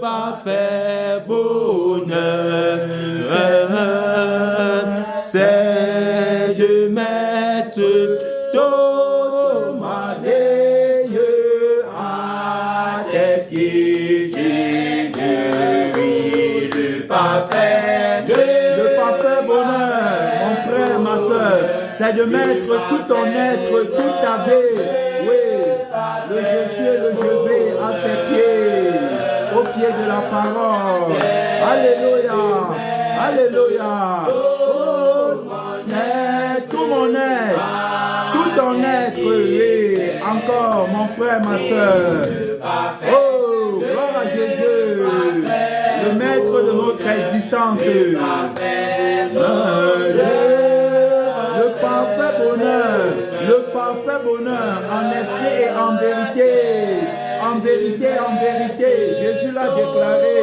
parfait bonheur, c'est de mettre tout ma vie à tes pieds, Jésus, oui, le parfait bonheur, mon frère, ma soeur, c'est de mettre tout ton être, toute ta vie, oui, le je suis et le je vais à ses pieds, au pied de la parole. Alléluia, alléluia. Tout mon être, tout ton être, oui, encore, mon frère, ma soeur. Oh, gloire à Jésus, le maître de notre existence. Le parfait bonheur en esprit et en vérité. En vérité, en vérité, Jésus l'a déclaré.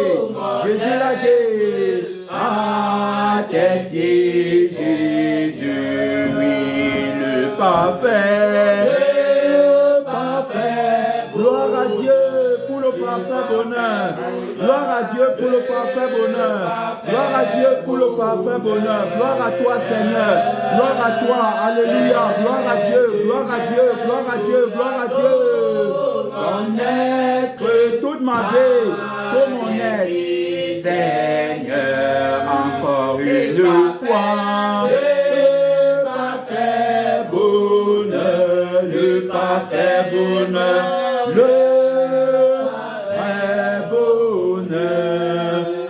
Jésus l'a dit. À tes pieds, Jésus, oui, le parfait. Gloire à Dieu pour le parfait bonheur. Gloire à Dieu pour le parfait bonheur. Gloire à Dieu pour le parfait bonheur. Gloire à toi, Seigneur. Gloire à toi. Alléluia. Gloire à Dieu. Gloire à Dieu. Gloire à Dieu. Gloire à Dieu. Ton être, toute ma vie, tout mon être, Seigneur, encore une fois. Le parfait bonheur, le parfait bonheur,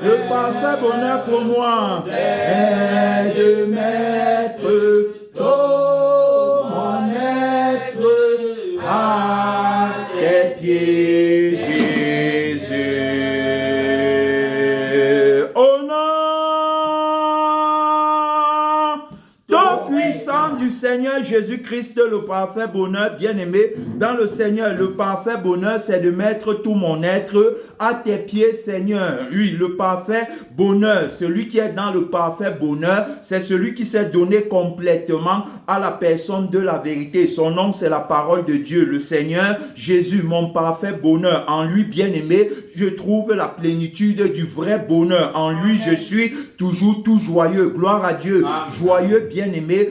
le parfait bonheur pour moi est de mettre tout mon être à tes pieds, Jésus. Au nom tout puissant du Seigneur Jésus-Christ, le parfait bonheur, bien-aimé, dans le Seigneur, le parfait bonheur, c'est de mettre tout mon être à tes pieds, Seigneur. Oui, le parfait bonheur, celui qui est dans le parfait bonheur, c'est celui qui s'est donné complètement à la personne de la vérité. Son nom, c'est la parole de Dieu, le Seigneur Jésus, mon parfait bonheur. En lui, bien-aimé, je trouve la plénitude du vrai bonheur. En lui, je suis toujours tout joyeux. Gloire à Dieu. Joyeux, bien-aimé,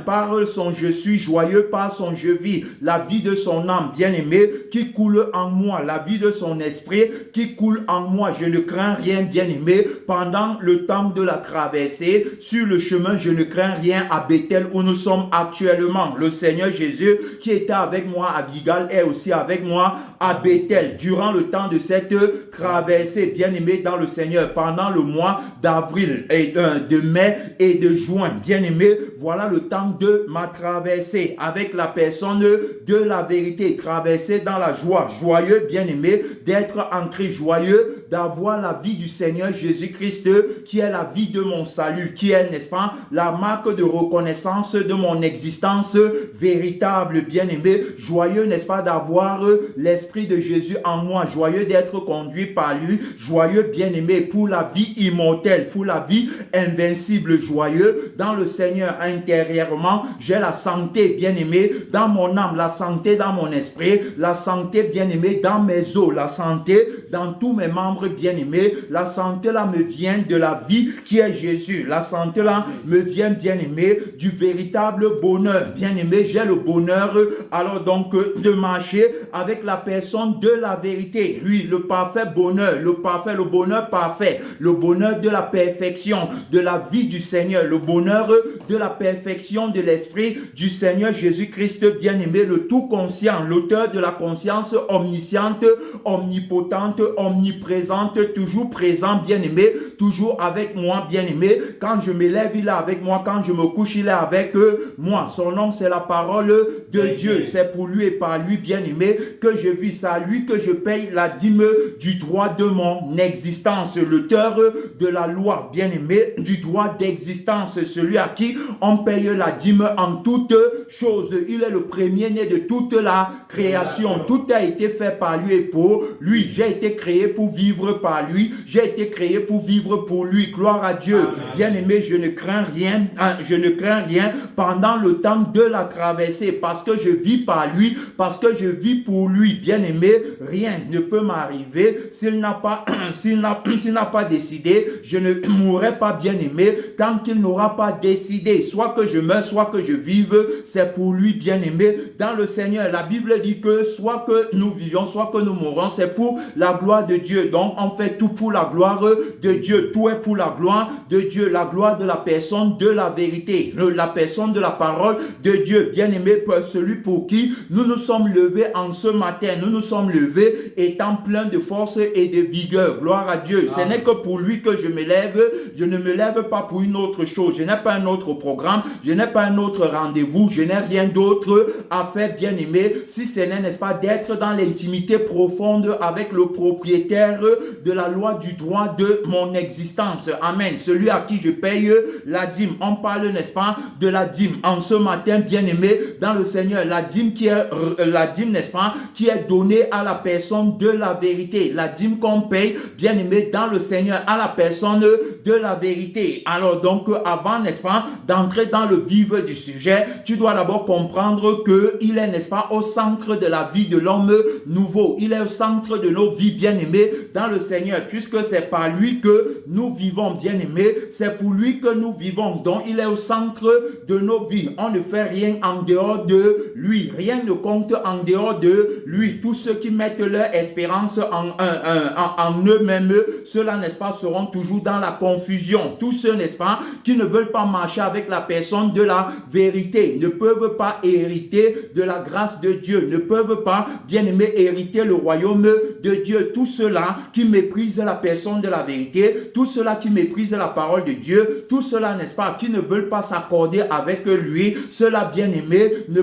par son je suis joyeux, par son je vis. La vie de son âme, bien-aimé, qui coule en moi. La vie de son esprit qui coule en moi. Je ne crains rien, bien-aimé. Pendant le temps de la traversée, sur le chemin, je ne crains rien à Bethel où nous sommes actuellement. Le Seigneur Jésus qui était avec moi à Gilgal est aussi avec moi à Bethel. Durant le temps de cette traversée, bien-aimé dans le Seigneur, pendant le mois d'avril et de mai et de juin, bien-aimé, voilà le temps de ma traversée avec la personne de la vérité. Traversée dans la joie, joyeux, bien-aimé, d'être ancré joyeux, d'avoir la vie du Seigneur Jésus-Christ qui est la vie de mon salut, qui est, n'est-ce pas, la marque de reconnaissance de mon existence véritable, bien-aimé, joyeux, n'est-ce pas, d'avoir l'Esprit de Jésus en moi, joyeux d'être conduit par lui, joyeux, bien-aimé, pour la vie immortelle, pour la vie invincible, joyeux, dans le Seigneur intérieurement, j'ai la santé, bien-aimé, dans mon âme, la santé dans mon esprit, la santé, bien-aimé, dans mes os, la santé dans tous mes membres, bien-aimés, la santé là me vient de la vie qui est Jésus, la santé là me vient, bien-aimé, du véritable bonheur, bien-aimé, j'ai le bonheur, alors donc, de marcher avec la personne de la vérité, lui, le parfait bonheur, le bonheur parfait, le bonheur de la perfection, de la vie du Seigneur, le bonheur de la perfection de l'Esprit du Seigneur Jésus-Christ, bien-aimé, le tout conscient, l'auteur de la conscience omnisciente, omnipotente, omniprésente, toujours présent, bien-aimé, toujours avec moi, bien-aimé. Quand je me lève, il est avec moi. Quand je me couche, il est avec moi. Son nom, c'est la parole de Dieu. C'est pour lui et par lui, bien-aimé, que je vis. C'est à lui que je paye la dîme du droit de mon existence. L'auteur de la loi, bien-aimé, du droit d'existence. Celui à qui on paye la dîme en toutes choses. Il est le premier-né de toute la création. Tout a été fait par lui et pour lui. J'ai été créé pour vivre par lui. J'ai été créé pour vivre pour lui. Gloire à Dieu. Bien-aimé, je ne crains rien. Je ne crains rien pendant le temps de la traversée parce que je vis par lui, parce que je vis pour lui. Bien-aimé, rien ne peut m'arriver bien-aimé, s'il n'a pas, s'il n'a pas décidé, je ne mourrai pas, bien-aimé, tant qu'il n'aura pas décidé. Soit que je meure, soit que je vive, c'est pour lui, bien-aimé, dans le Seigneur. La Bible dit que soit que nous vivions, soit que nous mourons, c'est pour la gloire de Dieu. Donc, on fait tout pour la gloire de Dieu. Tout est pour la gloire de Dieu, la gloire de la personne de la vérité, la personne de la parole de Dieu. Bien-aimé, celui pour qui nous nous sommes levés en ce matin. Nous nous sommes levés étant pleins de force et de vigueur. Gloire à Dieu. Ce n'est que pour lui que je me lève. Je ne me lève pas pour une autre chose. Je n'ai pas un autre programme. Je n'ai pas un autre rendez-vous. Je n'ai rien d'autre à faire, bien-aimé, si ce n'est, n'est-ce pas, d'être dans l'intimité profonde avec le propriétaire de la loi du droit de mon existence. Amen. Celui à qui je paye la dîme. On parle, n'est-ce pas, de la dîme. En ce matin, bien-aimé, dans le Seigneur, la dîme qui est, la dîme, n'est-ce pas, qui est donnée à la personne de la vérité. La dîme qu'on paye, bien-aimé, dans le Seigneur, à la personne de la vérité. Alors donc, avant, n'est-ce pas, d'entrer dans le vif du sujet, tu dois d'abord comprendre que il est, n'est-ce pas, au centre de la vie de l'homme nouveau. Il est au centre de nos vies, bien-aimés, dans le Seigneur, puisque c'est par lui que nous vivons, bien-aimés. C'est pour lui que nous vivons. Donc, il est au centre de nos vies. On ne fait rien en dehors de lui. Rien ne compte en dehors de lui. Tous ceux qui mettent leur espérance en eux-mêmes, ceux-là, n'est-ce pas, seront toujours dans la confusion. Tous ceux, n'est-ce pas, qui ne veulent pas marcher avec la personne de la vérité, ne peuvent pas hériter de la grâce de Dieu, ne peuvent pas, bien-aimés, hériter le royaume de Dieu. Tous ceux-là qui méprisent la personne de la vérité, tous ceux-là qui méprisent la parole de Dieu, tous ceux-là, n'est-ce pas, qui ne veulent pas s'accorder avec lui, ceux-là, bien-aimés, ne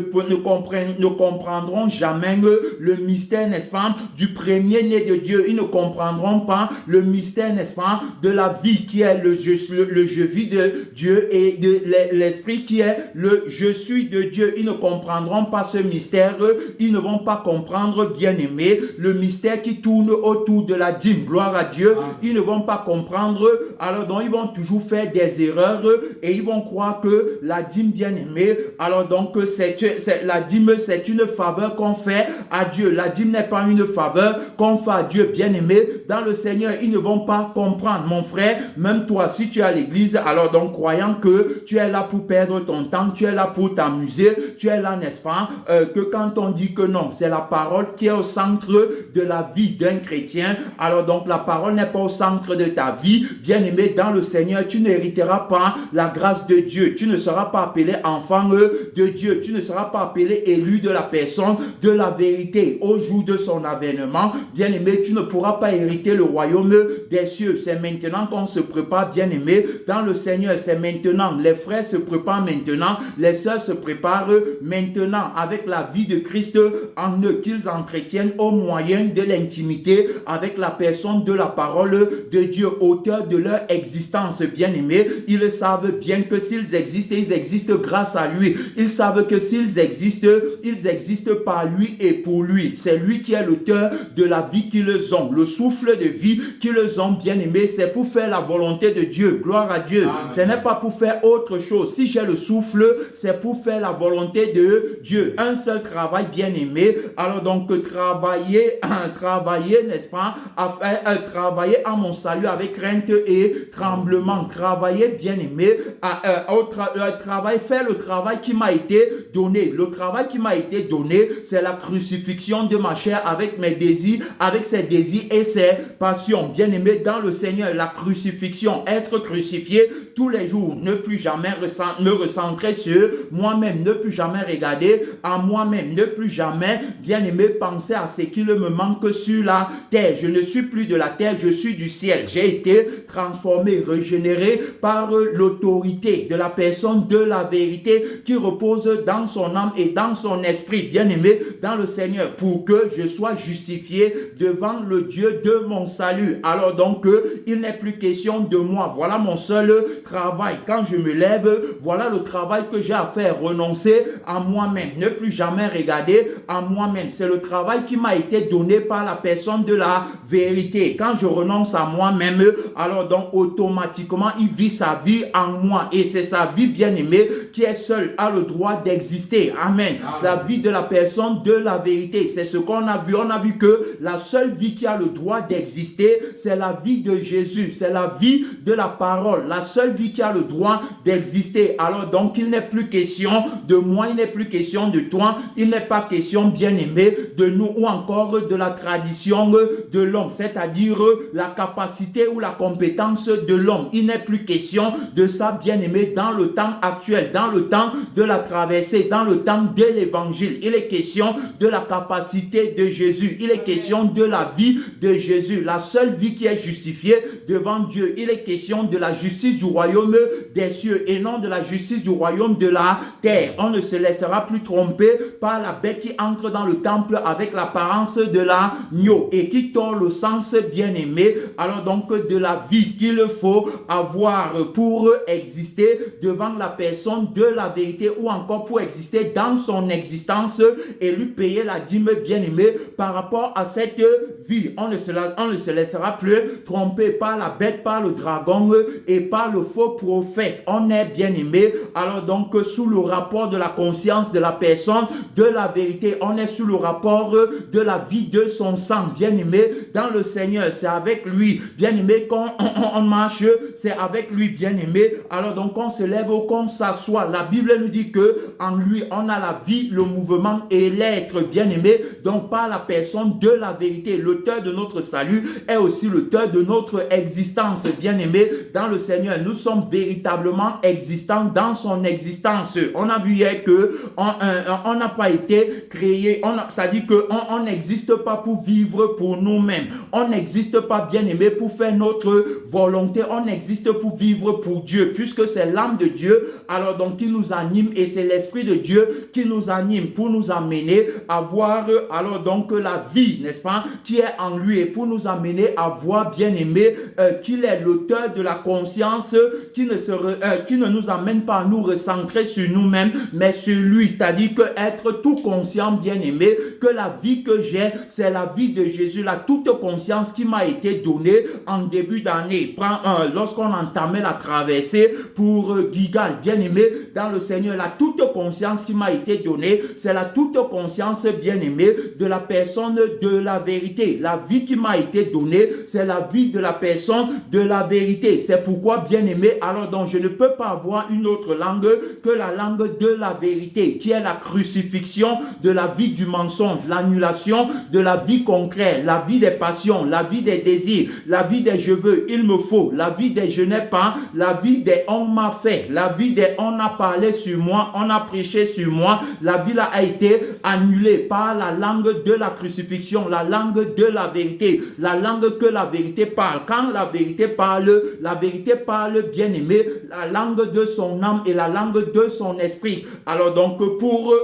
comprendront jamais le mystère, n'est-ce pas, du premier-né de Dieu. Ils ne comprendront pas le mystère, n'est-ce pas, de la vie qui est le je vis de Dieu et de l'esprit qui est le je suis de Dieu. Ils ne comprendront pas ce mystère. Ils ne vont pas comprendre, bien-aimés, le mystère qui tourne autour de la dîme. Gloire à Dieu. Ils ne vont pas comprendre. Alors donc, ils vont toujours faire des erreurs et ils vont croire que la dîme, bien-aimée, alors donc, la dîme, c'est une faveur qu'on fait à Dieu. La dîme n'est pas une faveur qu'on fait à Dieu, bien-aimé. Dans le Seigneur, ils ne vont pas comprendre. Mon frère, même toi, si tu es à l'église, alors donc, croyant que tu es là pour perdre ton temps, tu es là pour t'amuser, tu es là, n'est-ce pas, que quand on dit que non, c'est la parole qui est au centre de la vie d'un chrétien, alors donc la parole n'est pas au centre de ta vie, bien-aimé, dans le Seigneur, tu n'hériteras pas la grâce de Dieu, tu ne seras pas appelé enfant de Dieu, tu ne seras pas appelé élu de la personne de la vérité. Au jour de son avènement, bien-aimé, tu ne pourras pas hériter le royaume des cieux. C'est maintenant qu'on se prépare, bien-aimé, dans le Seigneur, c'est maintenant. Les frères se préparent maintenant, les sœurs se préparent maintenant avec la vie de Christ en eux, qu'ils entretiennent au moyen de l'intimité avec la personne de la parole de Dieu, auteur de leur existence, bien-aimés. Ils savent bien que s'ils existent, ils existent grâce à lui. Ils savent que s'ils existent par lui et pour lui. C'est lui qui est l'auteur de la vie qu'ils ont, le souffle de vie qu'ils ont, bien-aimés. C'est pour faire la volonté de Dieu. Gloire à Dieu. Amen. Ce n'est pas pour faire autre chose. Si j'ai le souffle, c'est pour faire la volonté de Dieu. Un seul travail, bien-aimé. Alors donc, travailler, n'est-ce pas, travailler à mon salut avec crainte et tremblement. Travailler, bien-aimé, faire le travail qui m'a été donné. Le travail qui m'a été donné, c'est la crucifixion de ma chair avec mes désirs, avec ses désirs et ses passions. Bien-aimé, dans le Seigneur, la crucifixion, être crucifié tous les jours, ne plus jamais me recentrer sur moi-même, ne plus jamais regarder à moi-même, ne plus jamais, bien-aimé, penser à ce qu'il me manque sur la terre. Je ne suis plus de la terre, je suis du ciel. J'ai été transformé, régénéré par l'autorité de la personne de la vérité qui repose dans son âme et dans son esprit, bien-aimé, dans le Seigneur, pour que je sois justifié devant le Dieu de mon salut. Alors donc, il n'est plus question de moi. Voilà mon seul travail. Quand je me lève, voilà le travail que j'ai à faire. Renoncer à moi-même. Ne plus jamais regarder à moi-même. C'est le travail qui m'a été donné par la personne de la vérité. Quand je renonce à moi-même, alors donc automatiquement, il vit sa vie en moi. Et c'est sa vie, bien-aimée, qui est seule, a le droit d'exister. Amen. La vie de la personne de la vérité. C'est ce qu'on a vu. On a vu que la seule seule vie qui a le droit d'exister, c'est la vie de Jésus, c'est la vie de la parole, la seule vie qui a le droit d'exister. Alors donc, il n'est plus question de moi, il n'est plus question de toi, il n'est pas question, bien-aimé, de nous ou encore de la tradition de l'homme, c'est-à-dire la capacité ou la compétence de l'homme. Il n'est plus question de ça, bien-aimé, dans le temps actuel, dans le temps de la traversée, dans le temps de l'évangile. Il est question de la capacité de Jésus. Il est question de la vie de Jésus, la seule vie qui est justifiée devant Dieu. Il est question de la justice du royaume des cieux et non de la justice du royaume de la terre. On ne se laissera plus tromper par la bête qui entre dans le temple avec l'apparence de l'agneau et qui tord le sens, bien-aimé. Alors donc, de la vie qu'il faut avoir pour exister devant la personne de la vérité ou encore pour exister dans son existence et lui payer la dîme, bien-aimé, par rapport à cette vie. On ne se laissera plus tromper par la bête, par le dragon et par le faux prophète. On est, bien-aimé, alors donc sous le rapport de la conscience de la personne de la vérité. On est sous le rapport de la vie de son sang, bien-aimé, dans le Seigneur. C'est avec lui, bien-aimé, qu'on marche, c'est avec lui, bien-aimé. Alors donc, on se lève ou qu'on s'assoit. La Bible nous dit que en lui, on a la vie, le mouvement et l'être, bien-aimé. Donc, par la personne de la vérité, l'auteur de notre salut est aussi l'auteur de notre existence, bien-aimé, dans le Seigneur. Nous sommes véritablement existants dans son existence. On a vu hier que on n'a pas été créé, c'est-à-dire qu'on n'existe pas pour vivre pour nous-mêmes. On n'existe pas, bien-aimé, pour faire notre volonté. On existe pour vivre pour Dieu, puisque c'est l'âme de Dieu, alors donc qui nous anime et c'est l'Esprit de Dieu qui nous anime pour nous amener à voir alors donc la vie, n'est-ce pas, qui est en lui et pour nous amener à voir, bien-aimé, qu'il est l'auteur de la conscience qui ne nous amène pas à nous recentrer sur nous-mêmes, mais sur lui, c'est-à-dire que être tout conscient, bien-aimé, que la vie que j'ai, c'est la vie de Jésus, la toute conscience qui m'a été donnée en début d'année, lorsqu'on entamait la traversée pour Gigal, bien-aimé, dans le Seigneur, la toute conscience qui m'a été donnée, c'est la toute conscience, bien-aimé, de la personne de la vérité. La vie qui m'a été donnée, c'est la vie de la personne de la vérité. C'est pourquoi, bien-aimé, alors donc je ne peux pas avoir une autre langue que la langue de la vérité, qui est la crucifixion de la vie du mensonge, l'annulation de la vie concrète, la vie des passions, la vie des désirs, la vie des je veux, il me faut, la vie des je n'ai pas, la vie des on m'a fait, la vie des on a parlé sur moi, on a prêché sur moi. La vie là a été annulée par la langue de la crucifixion, la langue de la vérité, la langue que la vérité parle. Quand la vérité parle, bien-aimé, la langue de son âme et la langue de son esprit. Alors donc pour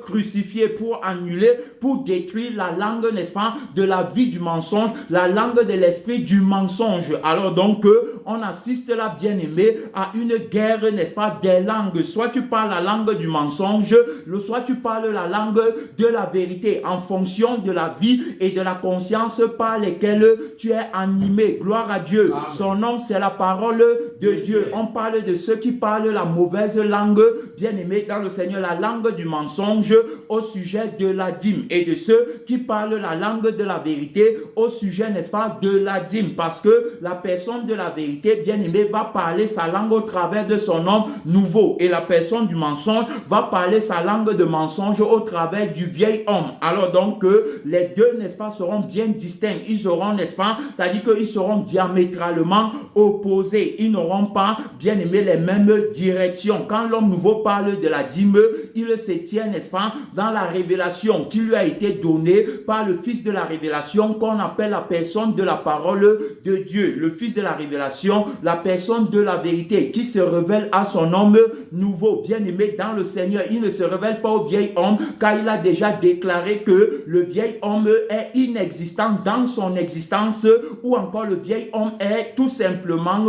crucifier, pour annuler, pour détruire la langue, n'est-ce pas, de la vie du mensonge, la langue de l'esprit du mensonge. Alors donc on assiste là, bien-aimé, à une guerre, n'est-ce pas, des langues. Soit tu parles la langue du mensonge, soit tu parles la langue de la vérité, en fonction de la vie et de la conscience par lesquelles tu es animé. Gloire à Dieu. Amen. Son nom, c'est la parole de Dieu. On parle de ceux qui parlent la mauvaise langue, bien-aimé, dans le Seigneur, la langue du mensonge au sujet de la dîme, et de ceux qui parlent la langue de la vérité au sujet, n'est-ce pas, de la dîme, parce que la personne de la vérité, bien-aimé, va parler sa langue au travers de son homme nouveau, et la personne du mensonge va parler sa langue de mensonge au travers du vieil homme. Alors donc les deux, n'est-ce pas, seront bien distincts. Ils auront, n'est-ce pas, c'est-à-dire qu'ils seront diamétralement opposés. Ils n'auront pas, bien aimé, les mêmes directions. Quand l'homme nouveau parle de la dîme, il se tient, n'est-ce pas, dans la révélation qui lui a été donnée par le Fils de la révélation, qu'on appelle la personne de la parole de Dieu. Le Fils de la révélation, la personne de la vérité, qui se révèle à son homme nouveau, bien aimé dans le Seigneur. Il ne se révèle pas au vieil homme, car il a déjà déclaré que le vieil homme est inexistant dans son existence, ou encore le vieil homme est tout simplement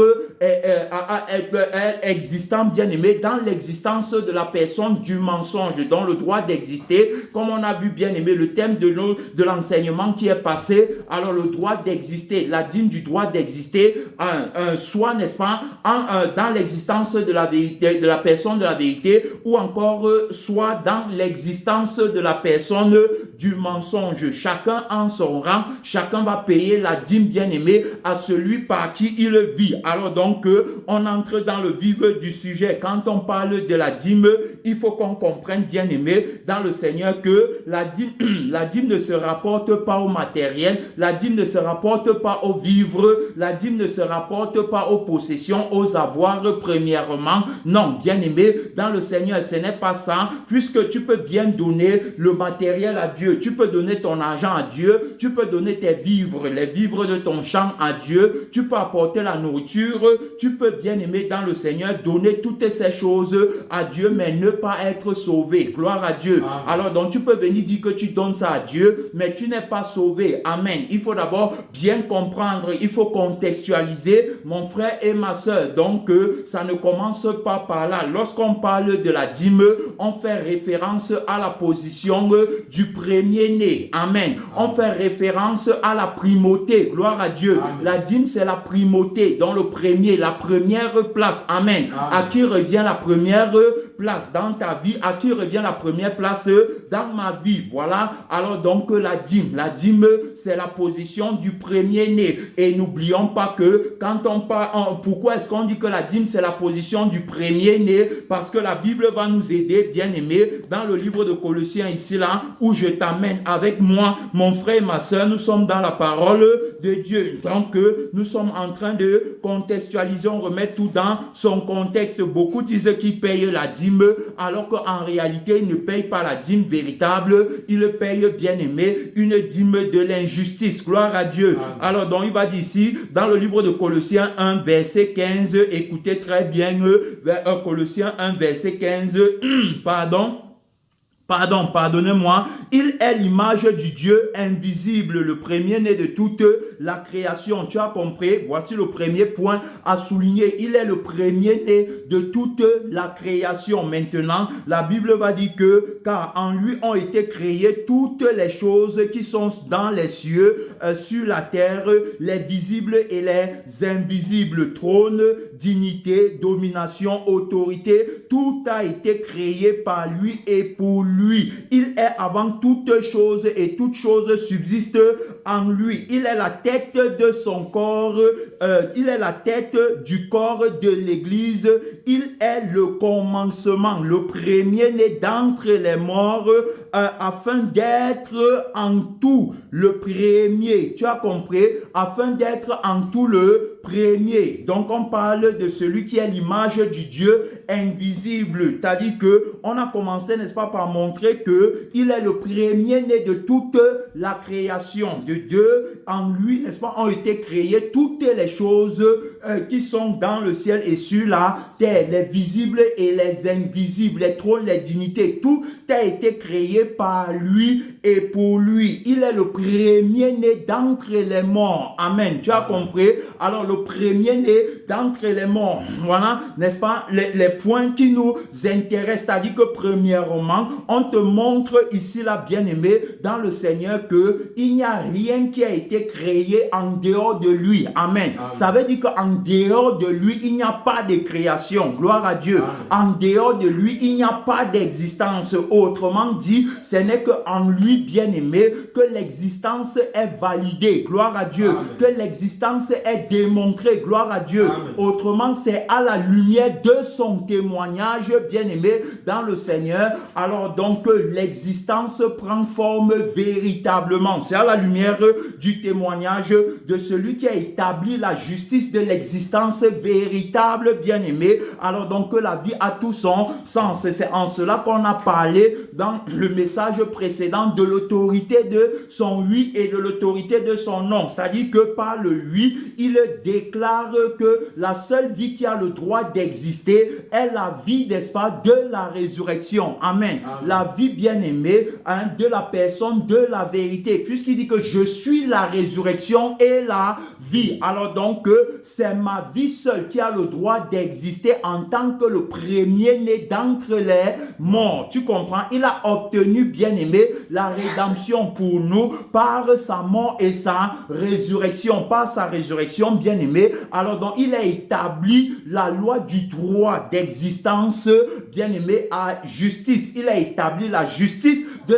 existant, bien aimé, dans l'existence de la personne du mensonge, dont le droit d'exister, comme on a vu, bien aimé, le thème de l'enseignement qui est passé. Alors le droit d'exister, la dîme du droit d'exister, soit, n'est-ce pas, dans l'existence de la vérité, de la personne de la vérité, ou encore soit dans l'existence de la personne du mensonge. chacun en son rang, chacun va payer la dîme, bien-aimé, à celui par qui il vit. Alors donc, on entre dans le vif du sujet. Quand on parle de la dîme, il faut qu'on comprenne, bien-aimé, dans le Seigneur, que la dîme ne se rapporte pas au matériel, la dîme ne se rapporte pas aux vivres, la dîme ne se rapporte pas aux possessions, aux avoirs, premièrement. Non, bien-aimé, dans le Seigneur, ce n'est pas ça, puisque tu peux bien donner le matériel à Dieu, tu peux donner ton argent à Dieu, tu peux donner tes vivres, les vivres de ton champ à Dieu, tu peux apporter la nourriture, tu peux, bien-aimé, dans le Seigneur, donner toutes ces choses à Dieu, mais ne pas être sauvé. Gloire à Dieu. Amen. Alors donc, tu peux venir dire que tu donnes ça à Dieu, mais tu n'es pas sauvé. Amen. Il faut d'abord bien comprendre, il faut contextualiser, mon frère et ma soeur. Donc, ça ne commence pas par là. Lorsqu'on parle de la dîme, on fait référence à la position du premier-né. Amen. On fait référence à la primauté. Gloire à Dieu. Amen. La dîme, c'est la primauté. Donc, le premier, la première place. Amen. Amen. À qui revient la première place dans ta vie? À qui revient la première place dans ma vie? Voilà. Alors donc, la dîme, c'est la position du premier-né. Et n'oublions pas que quand on parle, pourquoi est-ce qu'on dit que la dîme, c'est la position du premier-né? Parce que la Bible va nous aider, bien-aimés, dans le livre de Colossiens, ici, là, où je t'amène avec moi, mon frère et ma soeur, nous sommes dans la parole de Dieu. Donc, nous sommes en train de contextualiser, on remet tout dans son contexte. Beaucoup disent qu'ils payent la dîme, alors qu'en réalité, ils ne payent pas la dîme véritable, ils payent, bien-aimé, une dîme de l'injustice. Gloire à Dieu. Amen. Alors, donc, il va dire ici, dans le livre de Colossiens 1, verset 15, écoutez très bien, Colossiens 1, verset 15, pardonnez-moi, il est l'image du Dieu invisible, le premier-né de toute la création. Tu as compris? Voici le premier point à souligner. Il est le premier-né de toute la création. Maintenant, la Bible va dire que, car en lui ont été créées toutes les choses qui sont dans les cieux, sur la terre, les visibles et les invisibles, trône, dignité, domination, autorité, tout a été créé par lui et pour lui. Il est avant toutes choses et toutes choses subsistent en lui. Il est la tête de son corps, il est la tête du corps de l'Église. Il est le commencement, le premier-né d'entre les morts, afin d'être en tout le premier. Tu as compris? Afin d'être en tout le premier. Donc on parle de celui qui est l'image du Dieu invisible. C'est-à-dire que on a commencé, n'est-ce pas, par montrer que il est le premier-né de toute la création de Dieu. En lui, n'est-ce pas, ont été créées toutes les choses qui sont dans le ciel et sur la terre, les visibles et les invisibles, les trônes, les dignités. Tout a été créé par lui et pour lui. Il est le premier-né d'entre les morts. Amen. Tu as compris? Alors le premier-né d'entre les morts. Voilà, n'est-ce pas, les points qui nous intéressent. C'est-à-dire que premièrement, on te montre ici, là, bien-aimé, dans le Seigneur, que il n'y a rien qui a été créé en dehors de lui. Amen. Amen. Ça veut dire qu'en dehors de lui, il n'y a pas de création. Gloire à Dieu. Amen. En dehors de lui, il n'y a pas d'existence. Autrement dit, ce n'est qu'en lui, bien-aimé, que l'existence est validée. Gloire à Dieu. Amen. Que l'existence est démontrée. Gloire à Dieu. Amen. Autrement, c'est à la lumière de son témoignage, bien-aimé, dans le Seigneur. Alors donc, l'existence prend forme véritablement. C'est à la lumière du témoignage de celui qui a établi la justice de l'existence véritable, bien-aimé. Alors donc, la vie a tout son sens. C'est en cela qu'on a parlé dans le message précédent de l'autorité de son oui et de l'autorité de son non. C'est-à-dire que par le oui, il déclare que la seule vie qui a le droit d'exister est la vie, n'est-ce pas, de la résurrection. Amen. Amen. La vie, bien-aimée, de la personne de la vérité. Puisqu'il dit que je suis la résurrection et la vie. Alors donc, c'est ma vie seule qui a le droit d'exister en tant que le premier-né d'entre les morts. Tu comprends? Il a obtenu, bien-aimé, la rédemption pour nous par sa mort et sa résurrection. Par sa résurrection, bien-aimé. Alors donc, il a établi la loi du droit d'existence, bien-aimé, à justice. Il a établi la justice de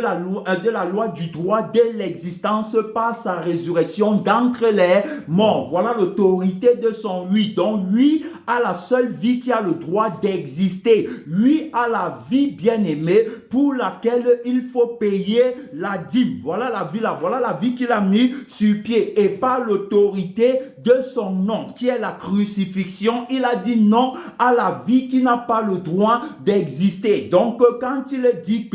la loi du droit de l'existence par sa résurrection d'entre les morts. Voilà l'autorité de son lui. Donc lui a la seule vie qui a le droit d'exister. Lui a la vie bien-aimée pour laquelle il faut payer la dîme. Voilà la vie là. Voilà la vie qu'il a mis sur pied. Et par l'autorité de son nom, qui est la crucifixion, il a dit non à la vie qui n'a pas le droit d'exister. Donc quand il dit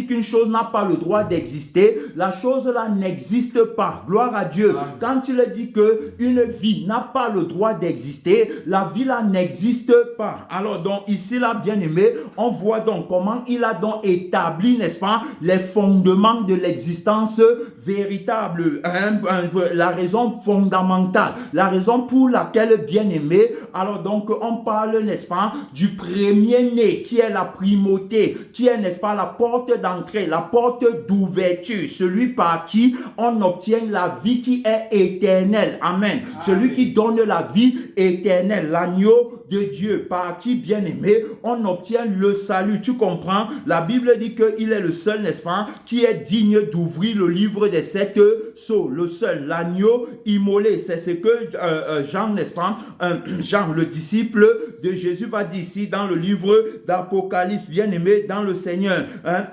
qu'une chose n'a pas le droit d'exister, la chose là n'existe pas. Gloire à Dieu. Quand il dit que une vie n'a pas le droit d'exister, la vie là n'existe pas. Alors donc ici là, bien aimé, on voit donc comment il a donc établi, n'est-ce pas, les fondements de l'existence véritable, la raison fondamentale, la raison pour laquelle, bien aimé, alors donc on parle, n'est-ce pas, du premier-né qui est la primauté, qui est, n'est-ce pas, la porte d'entrée, la porte d'ouverture, celui par qui on obtient la vie qui est éternelle. Amen. Celui qui donne la vie éternelle, l'agneau de Dieu, par qui, bien aimé, on obtient le salut. Tu comprends? La Bible dit qu'il est le seul, n'est-ce pas, qui est digne d'ouvrir le livre des 7 sceaux. Le seul, l'agneau immolé. C'est ce que Jean, n'est-ce pas, Jean, le disciple de Jésus, va dire ici dans le livre d'Apocalypse, bien aimé dans le Seigneur.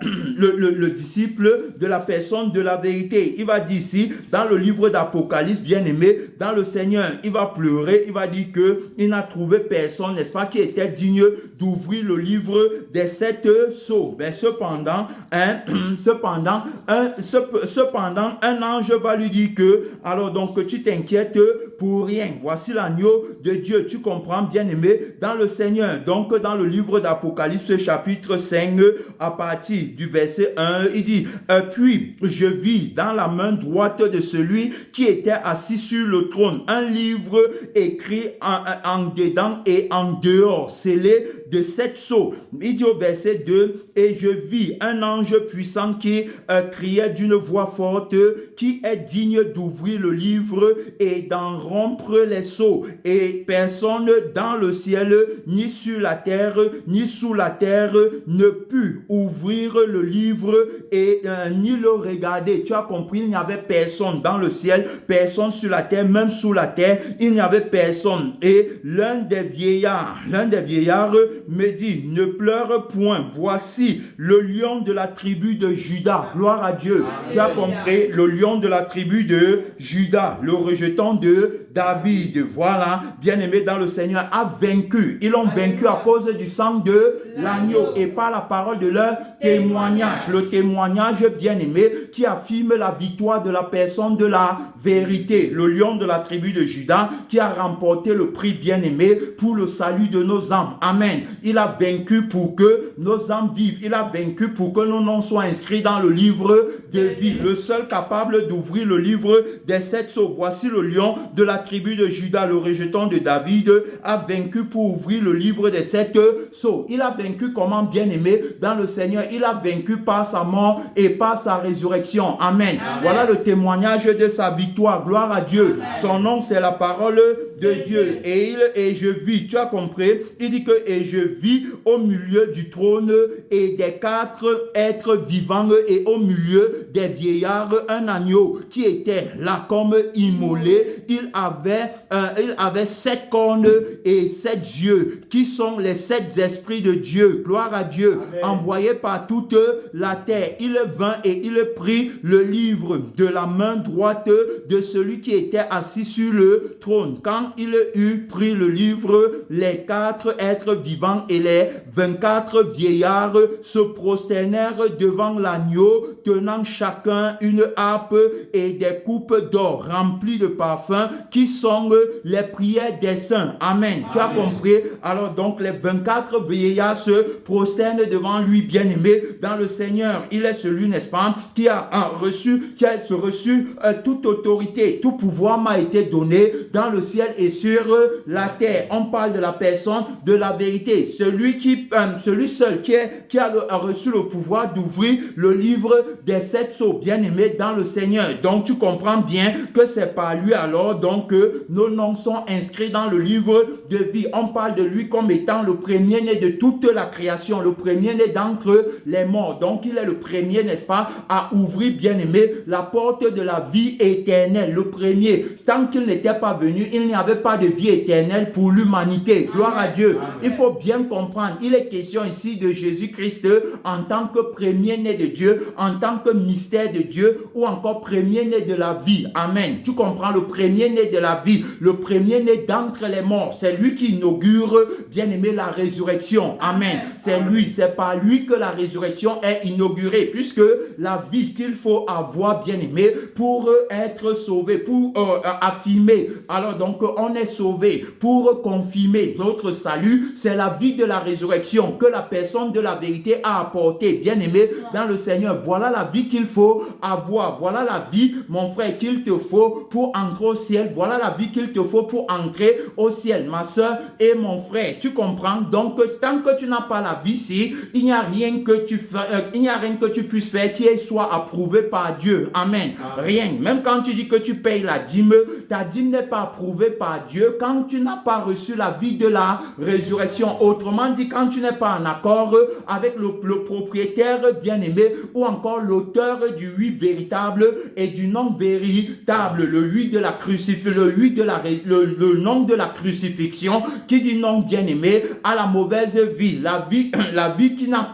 Le disciple de la personne de la vérité. Il va dire ici dans le livre d'Apocalypse, bien aimé dans le Seigneur. Il va pleurer. Il va dire qu'il n'a trouvé personne, n'est-ce pas, qui était digne d'ouvrir le livre des 7 sceaux. Mais cependant, un ange va lui dire que, alors donc, tu t'inquiètes pour rien. Voici l'agneau de Dieu. Tu comprends, bien aimé, dans le Seigneur. Donc, dans le livre d'Apocalypse, chapitre 5, à partir du verset 1, il dit, puis je vis dans la main droite de celui qui était assis sur le trône un livre écrit en dedans et en dehors, scellé de 7 sceaux. Il dit au verset 2, et je vis un ange puissant qui criait d'une voix forte, qui est digne d'ouvrir le livre et d'en rompre les sceaux. Et personne dans le ciel, ni sur la terre, ni sous la terre, ne put ouvrir le livre et ni le regarder. Tu as compris, il n'y avait personne dans le ciel, personne sur la terre, même sous la terre, il n'y avait personne. Et l'un des vieillards me dit, ne pleure point, voici le lion de la tribu de Juda. Gloire à Dieu. Amen. Tu as compris, le lion de la tribu de Juda, le rejeton de David. Voilà, bien-aimé dans le Seigneur, a vaincu. Ils l'ont vaincu à cause du sang de l'agneau et par la parole de leur témoignage. Le témoignage, bien-aimé, qui affirme la victoire de la personne de la vérité. Le lion de la tribu de Juda qui a remporté le prix, bien-aimé, pour le salut de nos âmes. Amen. Il a vaincu pour que nos âmes vivent. Il a vaincu pour que nos noms soient inscrits dans le livre de vie. Le seul capable d'ouvrir le livre des 7 sceaux. Voici le lion de la tribu de Juda, le rejeton de David, a vaincu pour ouvrir le livre des 7 sceaux. Il a vaincu comment, bien-aimé, dans le Seigneur? Il a vaincu par sa mort et par sa résurrection. Amen. Amen. Voilà le témoignage de sa victoire. Gloire à Dieu. Amen. Son nom, c'est la parole de Dieu. Et je vis, tu as compris? Il dit que et je vis au milieu du trône et des 4 êtres vivants et au milieu des vieillards un agneau qui était là comme immolé. Il avait 7 cornes et 7 yeux qui sont les 7 esprits de Dieu. Gloire à Dieu. Amen. Envoyés par toute la terre. Il vint et il prit le livre de la main droite de celui qui était assis sur le trône. Quand il eut pris le livre, les 4 êtres vivants et les 24 vieillards se prosternèrent devant l'agneau, tenant chacun une harpe et des coupes d'or remplies de parfums qui sont les prières des saints. Amen. Tu as compris? Alors donc les 24 vieillards se prosternent devant lui, bien-aimé dans le Seigneur. Il est celui, n'est-ce pas, qui a reçu toute autorité, tout pouvoir m'a été donné dans le ciel et sur la terre. On parle de la personne de la vérité, celui seul qui a reçu le pouvoir d'ouvrir le livre des 7 sceaux, bien-aimé dans le Seigneur. Donc tu comprends bien que c'est par lui alors donc que nos noms sont inscrits dans le livre de vie. On parle de lui comme étant le premier-né de toute la création, le premier-né d'entre les morts. Donc, il est le premier, n'est-ce pas, à ouvrir, bien-aimé, la porte de la vie éternelle. Le premier, tant qu'il n'était pas venu, il n'y avait pas de vie éternelle pour l'humanité. Gloire à Dieu. Amen. Il faut bien comprendre, il est question ici de Jésus-Christ en tant que premier-né de Dieu, en tant que mystère de Dieu, ou encore premier-né de la vie. Amen. Tu comprends, le premier-né de la vie, le premier-né d'entre les morts, c'est lui qui inaugure, bien-aimé, la résurrection. Amen. C'est lui, c'est par lui que la résurrection est inaugurée, puisque la vie qu'il faut avoir, bien-aimé, pour être sauvé, pour affirmer, alors donc on est sauvé, pour confirmer notre salut, c'est la vie de la résurrection que la personne de la vérité a apporté, bien-aimé, dans le Seigneur. Voilà la vie qu'il faut avoir, voilà la vie, mon frère, qu'il te faut pour entrer au ciel, voilà la vie qu'il te faut pour entrer au ciel, ma soeur et mon frère, tu comprends? Donc, tant que tu n'as pas la vie ici, il n'y a rien que tu puisses faire qui soit approuvé par Dieu. Amen. Rien. Même quand tu dis que tu payes la dîme, ta dîme n'est pas approuvée par Dieu quand tu n'as pas reçu la vie de la résurrection. Autrement dit, quand tu n'es pas en accord avec le propriétaire bien-aimé ou encore l'auteur du oui véritable et du non véritable, le oui de la crucifixion, le nom de la crucifixion qui dit non bien-aimé à la mauvaise vie, la vie qui n'a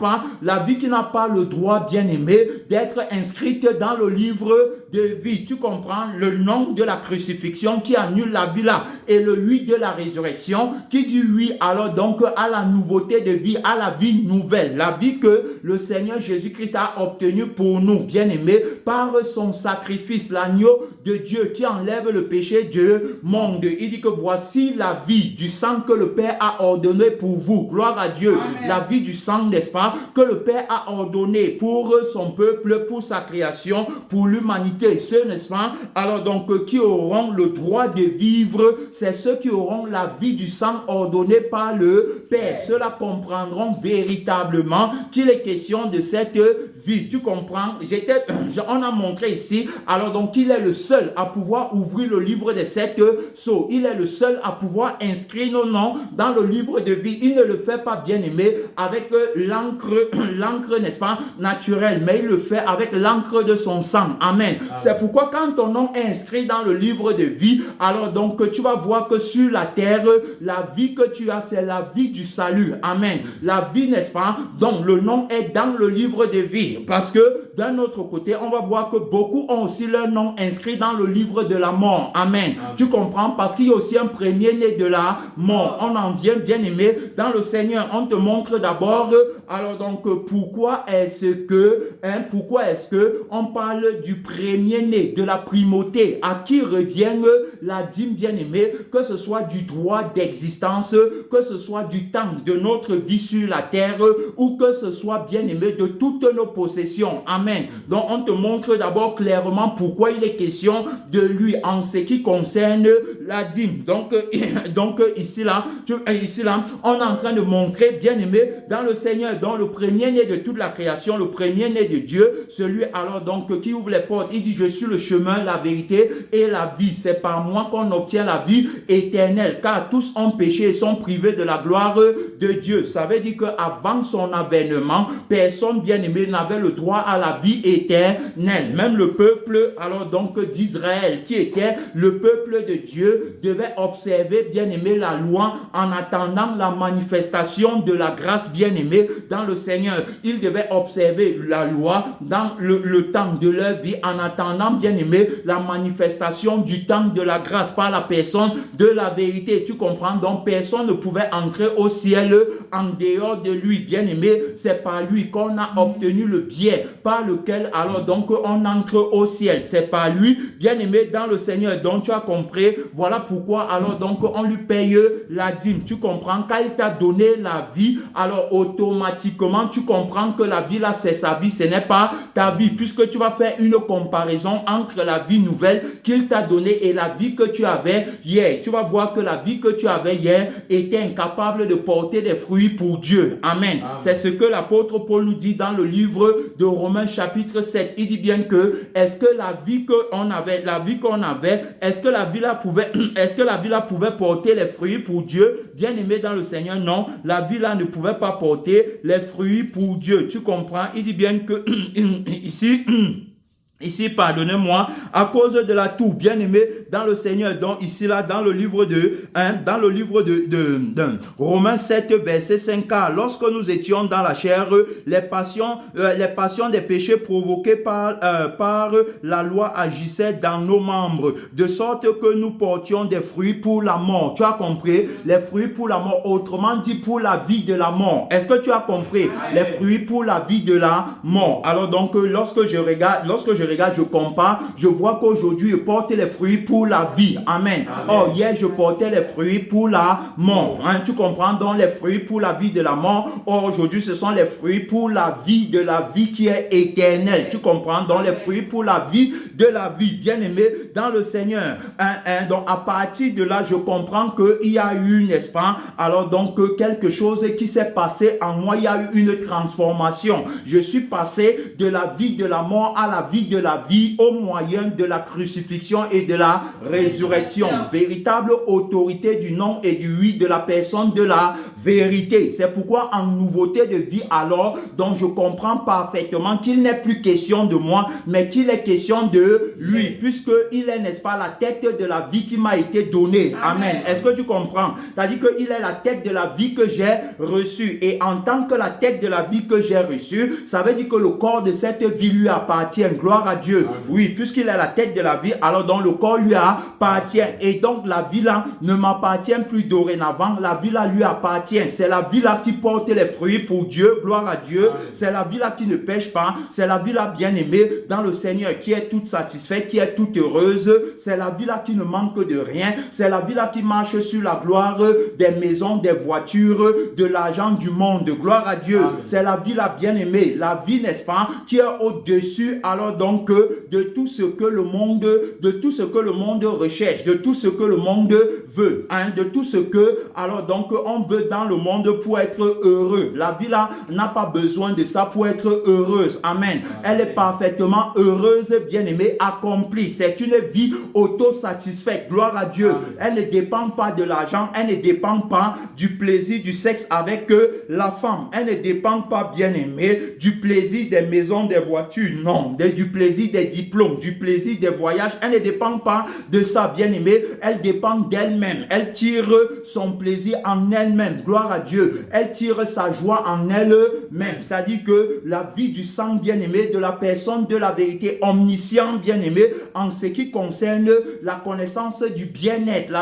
pas le droit bien-aimé d'être inscrite dans le livre de vie. Tu comprends? Le nom de la crucifixion qui annule la vie là et le oui de la résurrection qui dit oui alors donc à la nouveauté de vie, à la vie nouvelle, la vie que le Seigneur Jésus-Christ a obtenue pour nous, bien-aimés, par son sacrifice, l'agneau de Dieu qui enlève le péché du monde. Il dit que voici la vie du sang que le Père a ordonné pour vous. Gloire à Dieu. Amen. La vie du sang, n'est-ce pas, que le Père a ordonné pour son peuple, pour sa création, pour l'humanité. Ceux, n'est-ce pas, alors donc qui auront le droit de vivre, c'est ceux qui auront la vie du sang ordonnée par le Père. Ceux-là comprendront véritablement qu'il est question de cette vie. Tu comprends? On a montré ici, alors donc qu'il est le seul à pouvoir ouvrir le livre des 7 sceaux. Il est le seul à pouvoir inscrire nos noms dans le livre de vie. Il ne le fait pas, bien aimé, avec l'encre, n'est-ce pas, naturelle, mais il le fait avec l'encre de son sang. Amen. C'est pourquoi quand ton nom est inscrit dans le livre de vie, alors donc tu vas voir que sur la terre, la vie que tu as, c'est la vie du salut. Amen. La vie, n'est-ce pas, donc le nom est dans le livre de vie. Parce que d'un autre côté, on va voir que beaucoup ont aussi leur nom inscrit dans le livre de la mort. Amen. Tu comprends? Parce qu'il y a aussi un premier-né de la mort. On en vient, bien aimé, dans le Seigneur. On te montre d'abord, alors donc, pourquoi est-ce que on parle du premier-né, de la primauté, à qui revient la dîme, bien aimé, que ce soit du droit d'existence, que ce soit du temps de notre vie sur la terre, ou que ce soit, bien aimé, de toutes nos possessions. Amen. Donc, on te montre d'abord clairement pourquoi il est question de lui en ce qui concerne la dîme. Donc ici là, on est en train de montrer, bien aimé, dans le Seigneur, dans le premier-né de toute la création, le premier-né de Dieu, celui alors donc qui ouvre les portes. Il dit, je suis le chemin, la vérité et la vie. C'est par moi qu'on obtient la vie éternelle, car tous ont péché et sont privés de la gloire de Dieu. Ça veut dire qu'avant son avènement, personne, bien aimé, n'avait le droit à la vie éternelle. Même le peuple alors donc d'Israël, qui était le peuple de Dieu, devait observer, bien aimé, la loi en attendant la manifestation de la grâce, bien aimé, dans le Seigneur. Ils devaient observer la loi dans le temps de leur vie en attendant, bien aimé, la manifestation du temps de la grâce par la personne de la vérité. Tu comprends? Donc personne ne pouvait entrer au ciel en dehors de lui, bien aimé. C'est par lui qu'on a obtenu le bien par lequel alors donc on entre au ciel. C'est par lui, bien aimé, dans le Seigneur. Donc tu as compris, voilà pourquoi alors donc on lui paye la dîme. Tu comprends? Quand il t'a donné la vie, alors automatiquement tu comprends que la vie là c'est sa vie, ce n'est pas ta vie, puisque tu vas faire une comparaison entre la vie nouvelle qu'il t'a donnée et la vie que tu avais hier. Tu vas voir que la vie que tu avais hier était incapable de porter des fruits pour Dieu. Amen. C'est ce que l'apôtre Paul nous dit dans le livre de Romains chapitre 7, il dit bien que est-ce que la vie qu'on avait, est-ce que la vie là pouvait porter les fruits pour Dieu? Bien-aimé dans le Seigneur, non, la vie là ne pouvait pas porter les fruits pour Dieu. Tu comprends? Il dit bien que Ici, pardonnez-moi, à cause de la toux, bien-aimé dans le Seigneur, donc ici là, dans le livre de Romains 7, verset 5, car lorsque nous étions dans la chair, les passions des péchés provoquées par la loi agissaient dans nos membres, de sorte que nous portions des fruits pour la mort. Tu as compris? Les fruits pour la mort, autrement dit pour la vie de la mort. Est-ce que tu as compris? Les fruits pour la vie de la mort. Alors donc, lorsque je regarde, je compare, je vois qu'aujourd'hui, je porte les fruits pour la vie. Amen. Oh, hier, je portais les fruits pour la mort. Hein, tu comprends? Donc, les fruits pour la vie de la mort. Or, aujourd'hui, ce sont les fruits pour la vie de la vie qui est éternelle. Tu comprends? Donc, les fruits pour la vie de la vie. Bien-aimé dans le Seigneur. Donc, à partir de là, je comprends qu'il y a eu, n'est-ce pas? Alors, donc, quelque chose qui s'est passé en moi, il y a eu une transformation. Je suis passé de la vie de la mort à la vie de la vie au moyen de la crucifixion et de la résurrection. Véritable autorité du nom et du oui de la personne de la vérité. C'est pourquoi en nouveauté de vie alors, donc je comprends parfaitement qu'il n'est plus question de moi, mais qu'il est question de lui, puisqu'il est, n'est-ce pas, la tête de la vie qui m'a été donnée. Amen. Est-ce que tu comprends? C'est-à-dire qu'il est la tête de la vie que j'ai reçue. Et en tant que la tête de la vie que j'ai reçue, ça veut dire que le corps de cette vie lui appartient. Gloire à Dieu. Oui, puisqu'il est la tête de la vie, alors donc le corps lui appartient. Et donc la vie là ne m'appartient plus dorénavant. La vie là lui appartient. C'est la vie là qui porte les fruits pour Dieu. Gloire à Dieu. C'est la vie là qui ne pêche pas. C'est la vie là bien-aimée dans le Seigneur qui est toute satisfaite, qui est toute heureuse. C'est la vie là qui ne manque de rien. C'est la vie là qui marche sur la gloire des maisons, des voitures, de l'argent du monde. Gloire à Dieu. C'est la vie là bien-aimée. La vie, n'est-ce pas, qui est au-dessus alors donc de tout ce que le monde recherche, de tout ce que le monde veut, hein, de tout ce que alors donc on veut dans le monde pour être heureux. La vie là n'a pas besoin de ça pour être heureuse. Amen. Elle est parfaitement heureuse, bien-aimée, accomplie. C'est une vie autosatisfaite. Gloire à Dieu. Elle ne dépend pas de l'argent, elle ne dépend pas du plaisir du sexe avec la femme. Elle ne dépend pas, bien-aimée, du plaisir des maisons, des voitures. Non, du plaisir des diplômes, du plaisir des voyages. Elle ne dépend pas de ça, bien-aimée. Elle dépend d'elle-même. Elle tire son plaisir en elle-même. Gloire à Dieu. Elle tire sa joie en elle-même. C'est-à-dire que la vie du sang, bien-aimé, de la personne de la vérité, omniscient, bien-aimé, en ce qui concerne la connaissance du bien-être.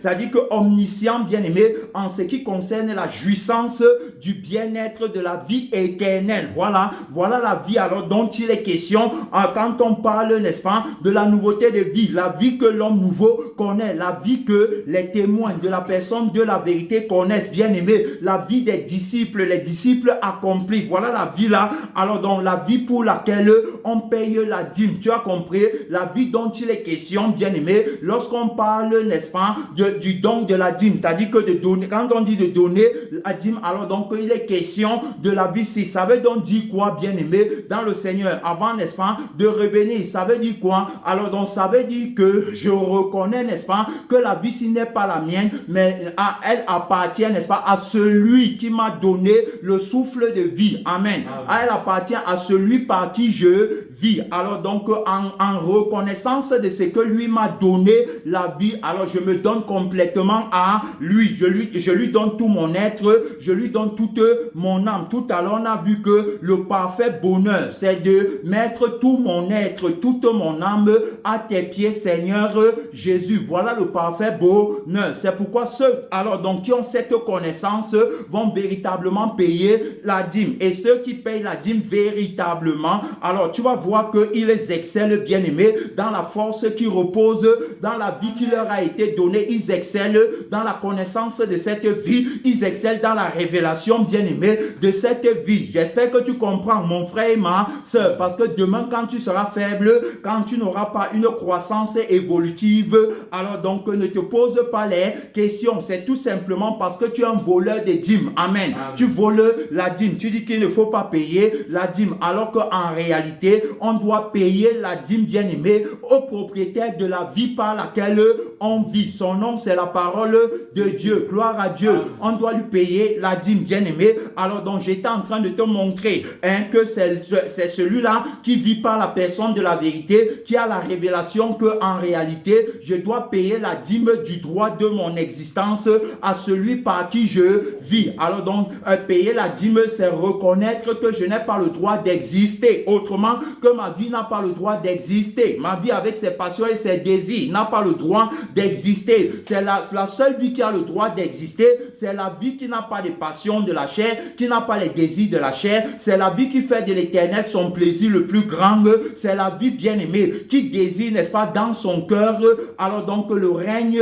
C'est-à-dire que omniscient, bien-aimé, en ce qui concerne la jouissance du bien-être de la vie éternelle. Voilà la vie alors dont il est question quand on parle, n'est-ce pas, de la nouveauté de vie, la vie que l'homme nouveau connaît, la vie que les témoins de la personne de la vérité connaissent, bien aimé, la vie des disciples, les disciples accomplis. Voilà la vie là, alors donc la vie pour laquelle on paye la dîme. Tu as compris la vie dont il est question, bien aimé, lorsqu'on parle, n'est-ce pas, du don de la dîme, c'est-à-dire que de donner, quand on dit de donner la dîme, alors donc il est question de la vie. Si ça veut donc dire quoi, bien aimé, dans le Seigneur, avant, n'est-ce pas, de revenir, ça veut dire quoi? Alors donc ça veut dire que je reconnais, n'est-ce pas, que la vie ci n'est pas la mienne, mais elle appartient, n'est-ce pas, à celui qui m'a donné le souffle de vie. Amen. Elle appartient à celui par qui je vis. Alors donc en reconnaissance de ce que lui m'a donné la vie, alors je me donne complètement à lui. Je lui donne tout mon être, je lui donne toute mon âme. Tout à l'heure on a vu que le parfait bonheur, c'est de mettre tout mon être, toute mon âme à tes pieds, Seigneur Jésus. Voilà le parfait bonheur. C'est pourquoi ceux alors donc qui ont cette connaissance vont véritablement payer la dîme. Et ceux qui payent la dîme véritablement, alors tu vas voir voit qu'ils excellent, bien-aimés, dans la force qui repose dans la vie qui leur a été donnée. Ils excellent dans la connaissance de cette vie. Ils excellent dans la révélation, bien-aimés, de cette vie. J'espère que tu comprends, mon frère et ma soeur, parce que demain, quand tu seras faible, quand tu n'auras pas une croissance évolutive, alors donc ne te pose pas les questions. C'est tout simplement parce que tu es un voleur de dîmes. Amen. Tu voles la dîme. Tu dis qu'il ne faut pas payer la dîme, alors qu'en réalité, on doit payer la dîme, bien-aimé, au propriétaire de la vie par laquelle on vit. Son nom, c'est la parole de Dieu. Gloire à Dieu. On doit lui payer la dîme, bien-aimé. Alors donc, j'étais en train de te montrer que c'est celui-là qui vit par la personne de la vérité, qui a la révélation que en réalité, je dois payer la dîme du droit de mon existence à celui par qui je vis. Alors donc, payer la dîme, c'est reconnaître que je n'ai pas le droit d'exister. Autrement, que ma vie n'a pas le droit d'exister. Ma vie avec ses passions et ses désirs n'a pas le droit d'exister. C'est la seule vie qui a le droit d'exister. C'est la vie qui n'a pas les passions de la chair, qui n'a pas les désirs de la chair. C'est la vie qui fait de l'Éternel son plaisir le plus grand. C'est la vie bien-aimée qui désire, n'est-ce pas, dans son cœur, alors donc le règne,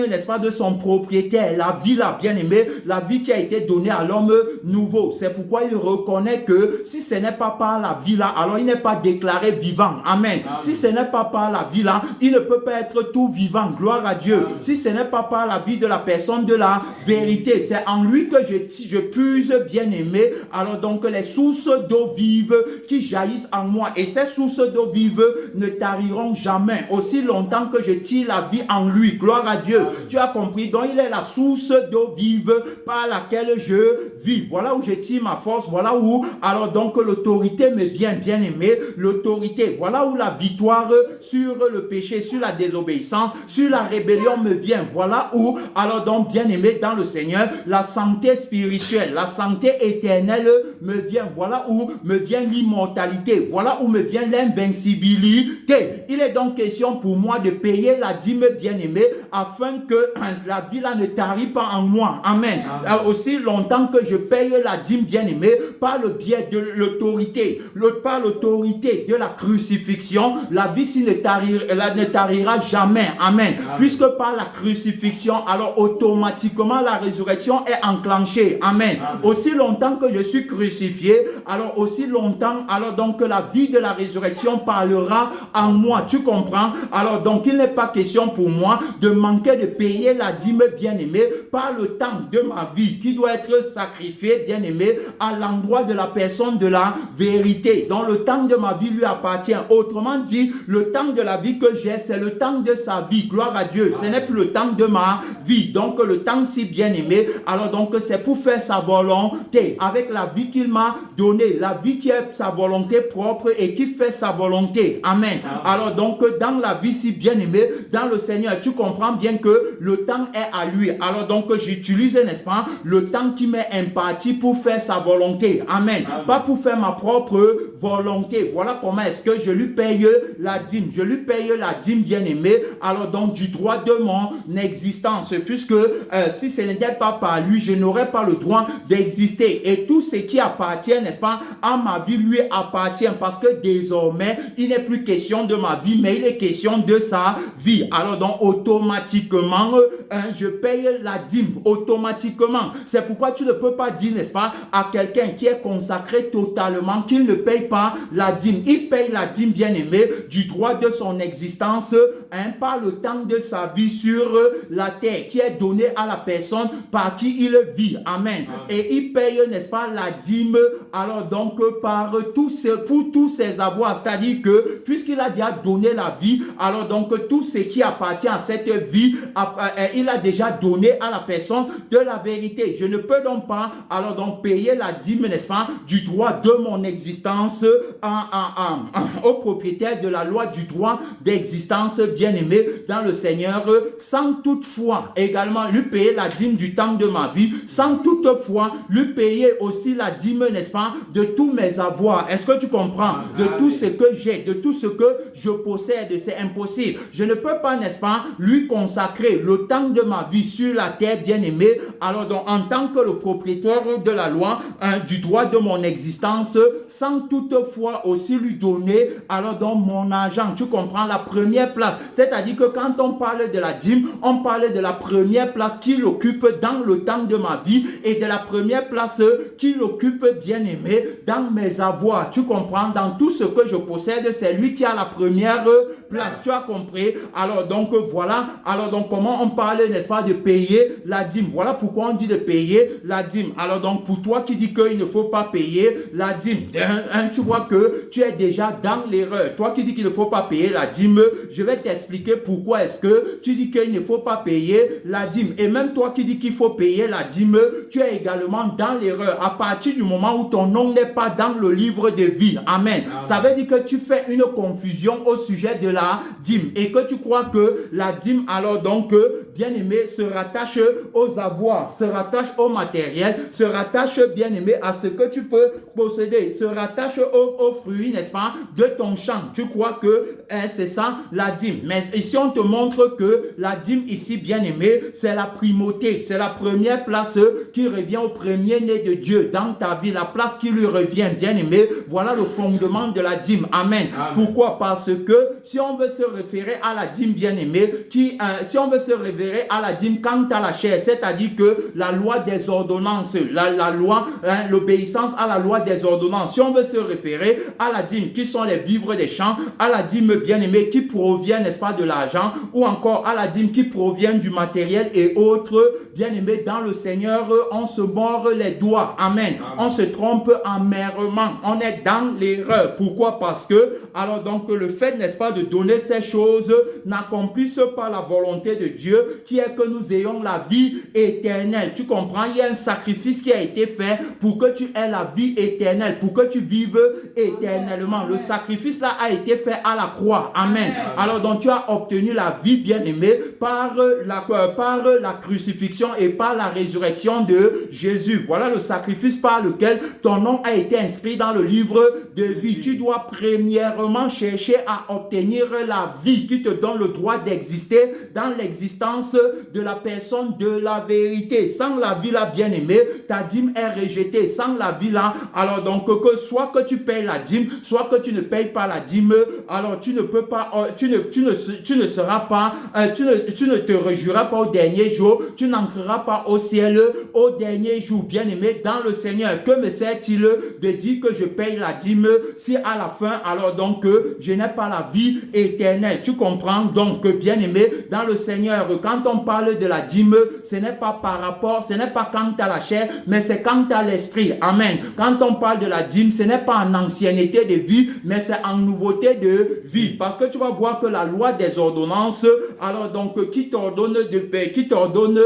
n'est-ce pas, de son propriétaire. La vie là, bien-aimée, la vie qui a été donnée à l'homme nouveau. C'est pourquoi il reconnaît que si ce n'est pas par la vie là, alors il n'est pas déclaré vivant. Amen. Si ce n'est pas par la vie là, il ne peut pas être tout vivant. Gloire à Dieu. Amen. Si ce n'est pas par la vie de la personne de la vérité, c'est en lui que je puise, bien-aimé, alors donc les sources d'eau vive qui jaillissent en moi. Et ces sources d'eau vive ne tariront jamais aussi longtemps que je tire la vie en lui. Gloire à Dieu. Amen. Tu as compris? Donc il est la source d'eau vive par laquelle je vis. Voilà où je tire ma force. Voilà où alors donc l'autorité me vient, bien-aimé. L'autorité. Voilà où la victoire sur le péché, sur la désobéissance, sur la rébellion me vient. Voilà où alors donc, bien-aimé dans le Seigneur, la santé spirituelle, la santé éternelle me vient. Voilà où me vient l'immortalité. Voilà où me vient l'invincibilité. Il est donc question pour moi de payer la dîme, bien-aimé, afin que la vie là ne tarie pas en moi. Amen. Aussi longtemps que je paye la dîme, bien-aimé, par le biais de l'autorité, par l'autorité de la crucifixion, la vie ne tarira jamais. Amen. Puisque par la crucifixion, alors automatiquement la résurrection est enclenchée. Amen. Aussi longtemps que je suis crucifié, alors aussi longtemps, alors donc la vie de la résurrection parlera en moi. Tu comprends? Alors donc il n'est pas question pour moi de manquer de payer la dîme, bien-aimé, par le temps de ma vie qui doit être sacrifié, bien-aimé, à l'endroit de la personne de la vérité. Donc le temps de ma vie lui appartient. Autrement dit, le temps de la vie que j'ai, c'est le temps de sa vie. Gloire à Dieu. Ce n'est plus le temps de ma vie. Donc le temps si bien-aimé, alors donc c'est pour faire sa volonté avec la vie qu'il m'a donnée, la vie qui est sa volonté propre et qui fait sa volonté. Amen. Alors donc dans la vie si bien-aimée, dans le Seigneur, tu comprends bien que le temps est à lui. Alors donc j'utilise, n'est-ce pas, le temps qui m'est imparti pour faire sa volonté. Amen. Pas pour faire ma propre volonté. Voilà comment est-ce que je lui paye la dîme. Je lui paye la dîme, bien-aimé, alors donc du droit de mon existence, puisque si ce n'était pas par lui, je n'aurais pas le droit d'exister. Et tout ce qui appartient, n'est-ce pas, à ma vie lui appartient, parce que désormais, il n'est plus question de ma vie, mais il est question de sa vie. Alors donc, automatiquement, je paye la dîme, automatiquement. C'est pourquoi tu ne peux pas dire, n'est-ce pas, à quelqu'un qui est consacré totalement, qu'il ne paye pas la dîme. Il paye la dîme, bien-aimé, du droit de son existence, par le temps de sa vie sur la terre, qui est donné à la personne par qui il vit. Amen. Et il paye, n'est-ce pas, la dîme, alors donc par pour tous ses avoirs. C'est-à-dire que, puisqu'il a déjà donné la vie, alors donc tout ce qui appartient à cette vie, il a déjà donné à la personne de la vérité. Je ne peux donc pas, alors donc payer la dîme, n'est-ce pas, du droit de mon existence au propriétaire de la loi du droit d'existence, bien-aimé dans le Seigneur, sans toutefois également lui payer la dîme du temps de ma vie, sans toutefois lui payer aussi la dîme, n'est-ce pas, de tous mes avoirs. Est-ce que tu comprends? De tout ce que j'ai, de tout ce que je possède, c'est impossible. Je ne peux pas, n'est-ce pas, lui consacrer le temps de ma vie sur la terre, bien-aimé, alors donc en tant que le propriétaire de la loi, du droit de mon existence, sans toutefois toutefois aussi lui donner alors donc mon argent. Tu comprends, la première place. C'est-à-dire que quand on parle de la dîme, on parle de la première place qu'il occupe dans le temps de ma vie et de la première place qu'il occupe, bien aimé, dans mes avoirs. Tu comprends, dans tout ce que je possède, c'est lui qui a la première place. Tu as compris? Alors donc voilà, alors donc comment on parle, n'est-ce pas, de payer la dîme. Voilà pourquoi on dit de payer la dîme. Alors donc pour toi qui dis qu'il ne faut pas payer la dîme, tu vois que tu es déjà dans l'erreur. Toi qui dis qu'il ne faut pas payer la dîme, je vais t'expliquer pourquoi est-ce que tu dis qu'il ne faut pas payer la dîme. Et même toi qui dis qu'il faut payer la dîme, tu es également dans l'erreur à partir du moment où ton nom n'est pas dans le livre de vie. Amen. Ça veut dire que tu fais une confusion au sujet de la dîme et que tu crois que la dîme, alors donc, bien aimé, se rattache aux avoirs, se rattache au matériel, se rattache, bien aimé, à ce que tu peux posséder, se rattache aux fruits, n'est-ce pas, de ton champ. Tu crois que c'est ça la dîme. Mais ici, on te montre que la dîme ici, bien aimé, c'est la primauté, c'est la première place qui revient au premier-né de Dieu dans ta vie, la place qui lui revient, bien aimé. Voilà le fondement de la dîme. Amen. Pourquoi? Parce que si on veut se référer à la dîme, bien aimé, si on veut se référer à la dîme quant à la chair, c'est-à-dire que la loi des ordonnances, la loi, l'obéissance à la loi des ordonnances, si on veut se référer à la dîme qui sont les vivres des champs, à la dîme, bien aimé, qui provient, n'est-ce pas, de l'argent, ou encore à la dîme qui provient du matériel et autres, bien aimé, dans le Seigneur, on se mord les doigts. Amen. On se trompe amèrement. On est dans l'erreur. Pourquoi? Parce que, alors donc, le fait, n'est-ce pas, de donner ces choses n'accomplissent pas la volonté de Dieu, qui est que nous ayons la vie éternelle. Tu comprends? Il y a un sacrifice qui a été fait pour que tu aies la vie éternelle, pour que tu vives éternellement. Le sacrifice là a été fait à la croix. Amen. Alors donc tu as obtenu la vie, bien aimé, par la crucifixion et par la résurrection de Jésus. Voilà le sacrifice par lequel ton nom a été inscrit dans le livre de vie. Tu dois premièrement chercher à obtenir la vie qui te donne le droit d'exister dans l'existence de la personne de la vérité. Sans la vie là, bien aimé, ta dîme est rejetée. Sans la vie là, alors donc que soit que tu payes la dîme, soit que tu ne payes pas la dîme, alors tu ne peux pas, tu ne seras pas, tu ne te réjouiras pas au dernier jour, tu n'entreras pas au ciel au dernier jour. Bien aimé dans le Seigneur, que me sert-il de dire que je paye la dîme si à la fin, alors donc je n'ai pas la vie éternelle? Tu comprends? Donc, bien aimé dans le Seigneur, quand on parle de la dîme, ce n'est pas par rapport, ce n'est pas quant à la chair, mais c'est quant à l'esprit. Amen. Quand on parle de la dîme, ce n'est pas en ancienneté de vie, mais c'est en nouveauté de vie. Parce que tu vas voir que la loi des ordonnances, alors donc, qui t'ordonne de payer, qui t'ordonne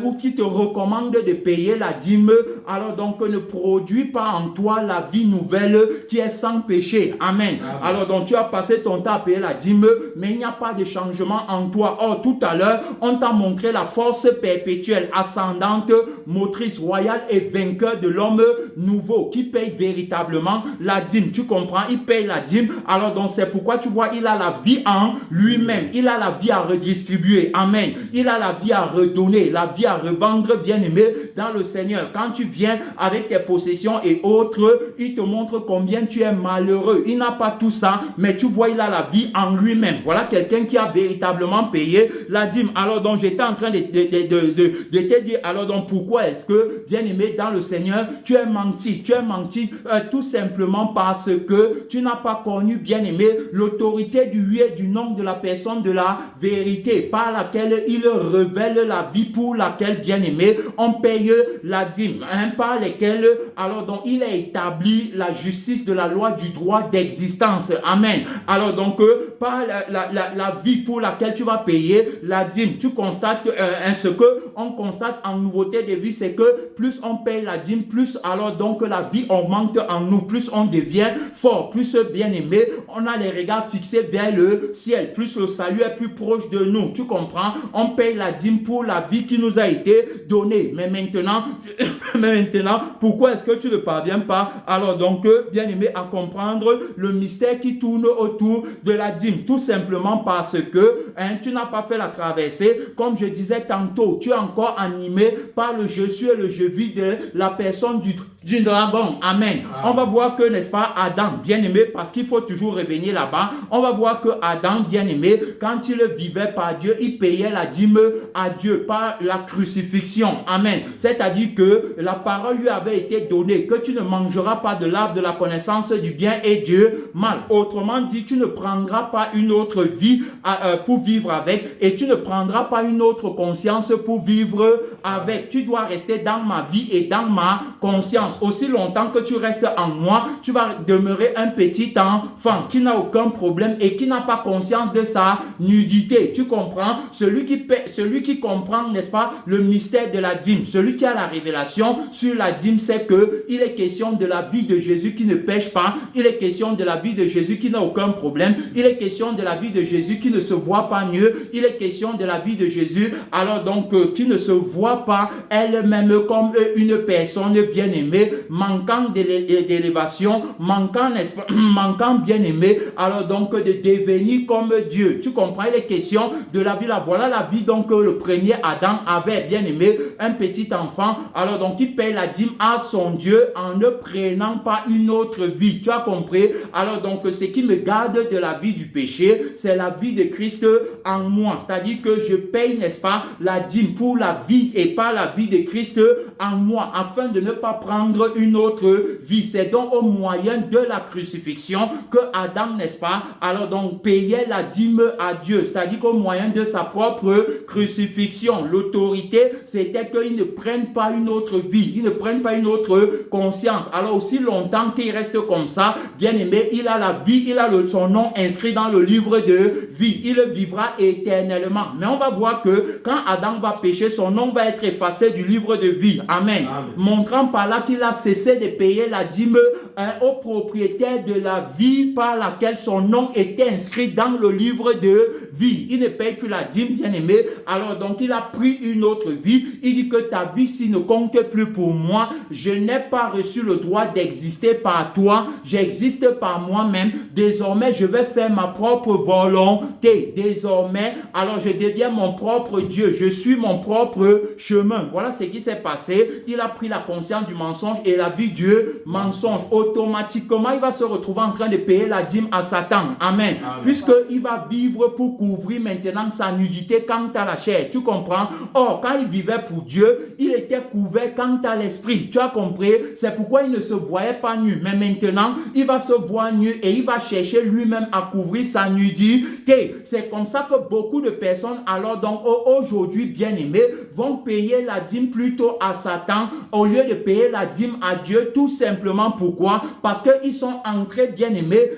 ou qui te recommande de payer la dîme, alors donc, ne produit pas en toi la vie nouvelle qui est sans péché. Amen. Alors donc, tu as passé ton temps à payer la dîme, mais il n'y a pas de changement en toi. Or, tout à l'heure, on t'a montré la force perpétuelle, ascendante, motrice, royale et vainqueur de l'homme nouveau qui paye véritablement la dîme. Tu comprends? Il paye la dîme. Alors donc, c'est pourquoi tu vois, il a la vie en lui-même. Il a la vie à redistribuer. Amen. Il a la vie à redonner, la vie à revendre, bien aimé, dans le Seigneur. Quand tu viens avec tes possessions et autres, il te montre combien tu es malheureux. Il n'a pas tout ça, mais tu vois, il a la vie en lui-même. Voilà quelqu'un qui a véritablement payé la dîme. Alors donc, j'étais en train de te dire, alors donc, pourquoi est-ce que, bien aimé, dans le Seigneur, tu es menti? Tu es menti tout simplement parce que tu n'as pas connu, bien aimé, l'autorité du oui et du non de la personne de la vérité, par laquelle il révèle la vie pour laquelle, bien aimé, on paye la dîme, par lesquelles, alors donc, il a établi la justice de la loi du droit d'existence. Amen. Alors donc, par la vie pour laquelle tu vas payer la dîme, tu constates ce que on constate en nouveauté de vie, c'est que plus on paye la dîme, plus alors donc la vie augmente en nous, plus on devient fort, plus bien aimé, on a les regards fixés vers le ciel, plus le salut est plus proche de nous. Tu comprends? On paye la dîme pour la vie qui nous a été donnée. Mais maintenant, pourquoi est-ce que tu ne parviens pas alors donc, bien aimé, à comprendre le mystère qui tourne autour de la dîme? Tout simplement parce que tu n'as pas fait la traversée. Comme je disais tantôt, tu es encore animé par le je suis et le je vis de la personne du dragon. Amen. On va voir que, n'est-ce pas, Adam, bien-aimé, parce qu'il faut toujours revenir là-bas, on va voir que Adam, bien-aimé, quand il vivait par Dieu, il payait la dîme à Dieu par la crucifixion. Amen. C'est-à-dire que la parole lui avait été donnée, que tu ne mangeras pas de l'arbre de la connaissance du bien et du mal. Autrement dit, tu ne prendras pas une autre vie pour vivre avec, et tu ne prendras pas une autre conscience pour vivre avec. Tu dois rester dans ma vie et dans ma conscience. Aussi longtemps que tu restes en moi, tu vas demeurer un petit enfant qui n'a aucun problème et qui n'a pas conscience de sa nudité. Tu comprends? Celui qui comprend, n'est-ce pas, le mystère de la dîme, celui qui a la révélation sur la dîme, c'est que il est question de la vie de Jésus qui ne pêche pas, il est question de la vie de Jésus qui n'a aucun problème, il est question de la vie de Jésus qui ne se voit pas mieux, il est question de la vie de Jésus, alors donc qui ne se voit pas elle-même comme une personne bien-aimée, manquant d'élévation, manquant bien-aimé, alors donc de devenir comme Dieu. Tu comprends? Les questions de la vie là. Voilà la vie donc que le premier Adam avait, bien-aimé, un petit enfant. Alors donc il paye la dîme à son Dieu en ne prenant pas une autre vie. Tu as compris? Alors donc ce qui me garde de la vie du péché, c'est la vie de Christ en moi. C'est-à-dire que je paye, n'est-ce pas, la dîme pour la vie et pas la vie de Christ en moi, afin de ne pas prendre une autre vie. C'est donc au moyen de la crucifixion que Adam, n'est-ce pas, alors donc payait la dîme à Dieu. C'est-à-dire qu'au moyen de sa propre crucifixion, l'autorité, c'était qu'ils ne prennent pas une autre vie, ils ne prennent pas une autre conscience. Alors aussi longtemps qu'il reste comme ça, bien aimé, il a la vie, il a son nom inscrit dans le livre de vie. Il vivra éternellement. Mais on va voir que quand Adam va pécher, son nom va être effacé du livre de vie. Amen. Montrant par là qu'il a cessé de payer la dîme au propriétaire de la vie par laquelle son nom était inscrit dans le livre de vie. Il ne paye plus la dîme, bien aimé. Alors donc il a pris une autre vie. Il dit que ta vie s'il ne compte plus pour moi. Je n'ai pas reçu le droit d'exister par toi. J'existe par moi-même. Désormais je vais faire ma propre volonté. Désormais alors je deviens mon propre Dieu. Je suis mon propre chemin. Voilà ce qui s'est passé. Il a pris la conscience du mensonge et la vie du mensonge. Automatiquement, il va se retrouver en train de payer la dîme à Satan. Amen. Puisqu'il va vivre pour couvrir maintenant sa nudité quant à la chair. Tu comprends? Or, quand il vivait pour Dieu, il était couvert quant à l'esprit. Tu as compris? C'est pourquoi il ne se voyait pas nu. Mais maintenant, il va se voir nu et il va chercher lui-même à couvrir sa nudité. C'est comme ça que beaucoup de personnes, alors donc aujourd'hui, bien aimés, vont payer la dîme plutôt à Satan au lieu de payer la dîme à Dieu. Tout simplement pourquoi? Parce qu'ils sont entrés, bien aimés,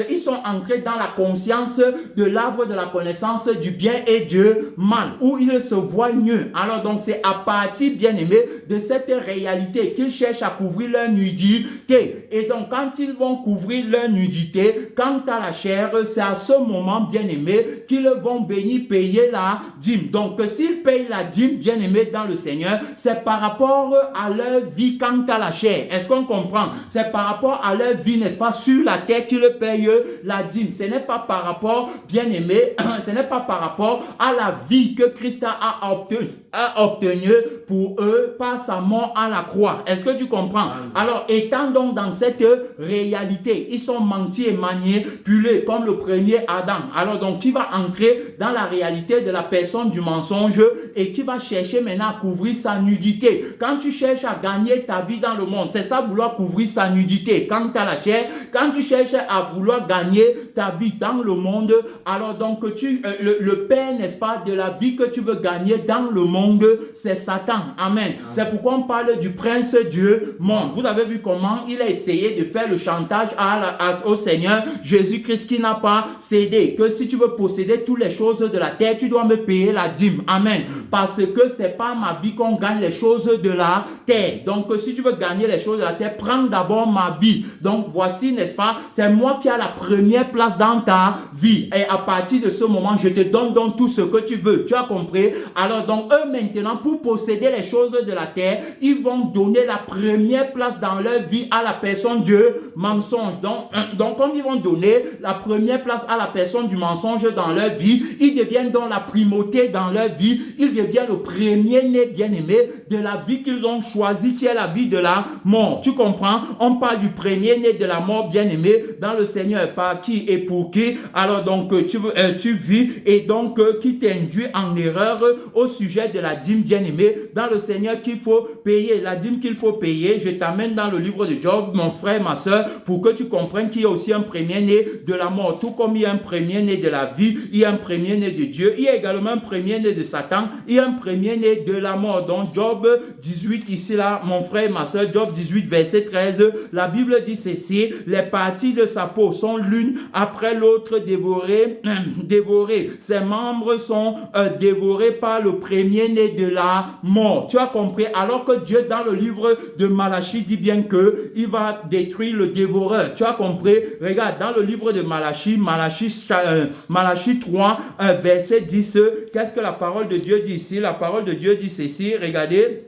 ils sont entrés dans la conscience de l'arbre de la connaissance du bien et du mal, où ils se voient mieux. Alors donc c'est à partir, bien aimé, de cette réalité qu'ils cherchent à couvrir leur nudité. Et donc quand ils vont couvrir leur nudité, quant à la chair, c'est à ce moment, bien aimé, qu'ils vont venir payer la dîme. Donc s'ils payent la dîme, bien aimé, dans le Seigneur, c'est par rapport à leur vie quant à la chair. Est-ce qu'on comprend? C'est par rapport à leur vie, n'est-ce pas, sur la terre qu'ils payent la dîme. Ce n'est pas par rapport, bien aimé, ce n'est pas par rapport à la vie que Christ a obtenu pour eux par sa mort à la croix. Est-ce que tu comprends? Alors, étant donc dans cette réalité, ils sont mentis et manipulés comme le premier Adam. Alors donc, qui va entrer dans la réalité de la personne du mensonge et qui va chercher maintenant à couvrir sa nudité. Quand tu cherches à gagner ta vie dans le monde, c'est ça vouloir couvrir sa nudité. Quand tu as la chair, quand tu cherches à vouloir gagner ta vie dans le monde, alors donc le père, n'est-ce pas, de la vie que tu veux gagner dans le monde, c'est Satan. Amen. C'est pourquoi on parle du prince du monde. Vous avez vu comment il a essayé de faire le chantage au Seigneur Jésus-Christ qui n'a pas cédé. Que si tu veux posséder toutes les choses de la terre, tu dois me payer la dîme. Amen. Parce que c'est pas ma vie qu'on gagne les choses de la terre. Donc si tu veux gagner les choses de la terre, prends d'abord ma vie. Donc voici, n'est-ce pas, c'est moi qui ai la première place dans ta vie. Et à partir de ce moment, je te donne donc tout ce que tu veux. Tu as compris? Alors donc eux maintenant, pour posséder les choses de la terre, ils vont donner la première place dans leur vie à la personne du mensonge. Donc comme ils vont donner la première place à la personne du mensonge dans leur vie, ils deviennent donc la primauté dans leur vie, ils deviennent le premier-né bien-aimé de la vie qu'ils ont choisi, qui est la vie de la mort. Tu comprends? On parle du premier-né de la mort bien-aimé dans le Seigneur, par qui et pour qui. Alors donc tu vis et donc qui t'induit en erreur au sujet de la dîme bien-aimé dans le Seigneur qu'il faut payer, la dîme qu'il faut payer. Je t'amène dans le livre de Job, mon frère, ma soeur, pour que tu comprennes qu'il y a aussi un premier-né de la mort, tout comme il y a un premier-né de la vie, il y a un premier-né de Dieu, il y a également un premier-né de Satan, il y a un premier-né de la mort. Donc Job 18 ici là, mon frère, ma soeur, Job 18 verset 13, la Bible dit ceci: les parties de sa peau sont l'une après l'autre dévorées, ses membres sont dévorés par le premier-né de la mort. Tu as compris? Alors que Dieu dans le livre de Malachie dit bien que il va détruire le dévoreur. Tu as compris? Regarde dans le livre de Malachie 3 verset 10, qu'est-ce que la parole de Dieu dit ici? La parole de Dieu dit ceci, regardez,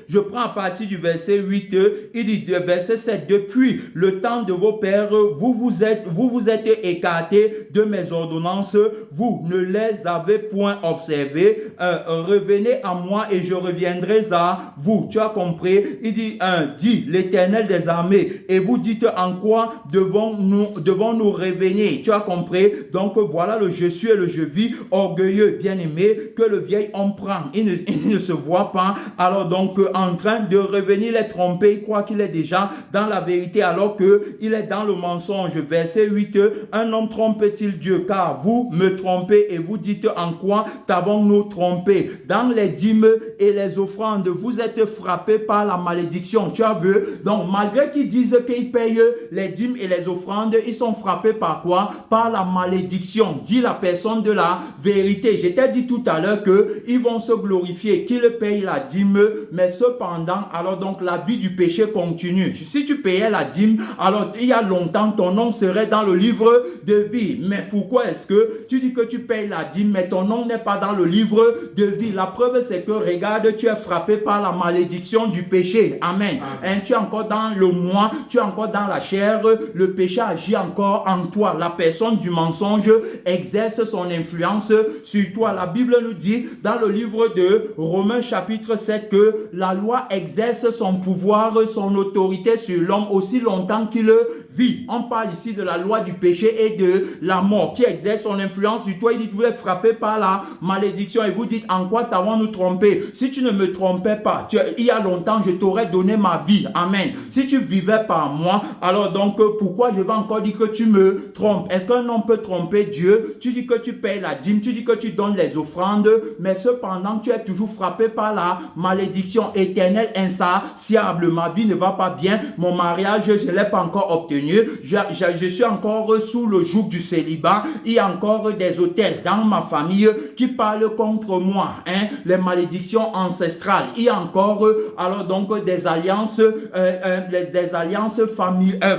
je prends à partir du verset 8, il dit, verset 7, depuis le temps de vos pères, vous vous êtes écartés de mes ordonnances, vous ne les avez point observées, revenez à moi et je reviendrai à vous. Tu as compris? Il dit, dit l'Éternel des armées, et vous dites en quoi devons-nous revenir? Tu as compris? Donc voilà le je suis et le je vis orgueilleux, bien-aimé, que le vieil homme prend. Il ne se voit pas. Alors donc en train de revenir les tromper, il croit qu'il est déjà dans la vérité alors qu'il est dans le mensonge. Verset 8, un homme trompe-t-il Dieu? Car vous me trompez et vous dites en quoi t'avons-nous trompé? Dans les dîmes et les offrandes, vous êtes frappés par la malédiction. Tu as vu? Donc malgré qu'ils disent qu'ils payent les dîmes et les offrandes, ils sont frappés par quoi? Par la malédiction, dit la personne de la vérité. Je t'ai dit tout à l'heure qu'ils vont se glorifier, qu'ils payent la dîme, mais cependant, alors donc la vie du péché continue. Si tu payais la dîme, alors il y a longtemps ton nom serait dans le livre de vie. Mais pourquoi est-ce que tu dis que tu payes la dîme, mais ton nom n'est pas dans le livre de vie? La preuve c'est que regarde, tu es frappé par la malédiction du péché. Amen. Hein, tu es encore dans le moi, tu es encore dans la chair, le péché agit encore en toi. La personne du mensonge exerce son influence sur toi. La Bible nous dit dans le livre de Romains chapitre 7 que la loi exerce son pouvoir, son autorité sur l'homme aussi longtemps qu'il vit. On parle ici de la loi du péché et de la mort qui exerce son influence sur toi. Il dit que vous êtes frappé par la malédiction et vous dites en quoi t'avons-nous trompé? Si tu ne me trompais pas, il y a longtemps je t'aurais donné ma vie. Amen. Si tu vivais par moi, alors donc pourquoi je vais encore dire que tu me trompes? Est-ce qu'un homme peut tromper Dieu? Tu dis que tu payes la dîme, tu dis que tu donnes les offrandes, mais cependant tu es toujours frappé par la malédiction éternelle, insatiable. Ma vie ne va pas bien, mon mariage je ne l'ai pas encore obtenu, je suis encore sous le joug du célibat, il y a encore des autels dans ma famille qui parlent contre moi, hein? Les malédictions ancestrales, il y a encore alors donc des alliances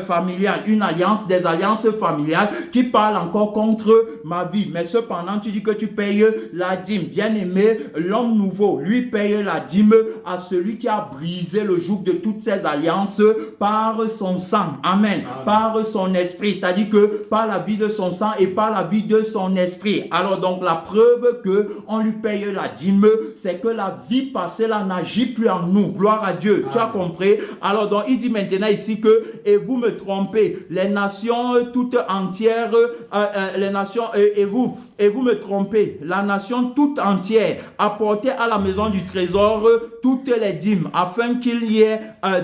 familiales, une alliance, des alliances familiales qui parlent encore contre ma vie, mais cependant tu dis que tu payes la dîme. Bien aimé, l'homme nouveau lui paye la dîme à celui qui a brisé le joug de toutes ces alliances par son sang. Amen. Par son esprit, c'est-à-dire que par la vie de son sang et par la vie de son esprit. Alors donc la preuve que on lui paye la dîme, c'est que la vie passée là n'agit plus en nous. Gloire à Dieu. Tu as compris? Alors donc il dit maintenant ici que et vous me trompez, les nations toutes entières, les nations et vous me trompez, la nation toute entière, apportez à la maison du trésor toutes les dîmes, afin qu'il y ait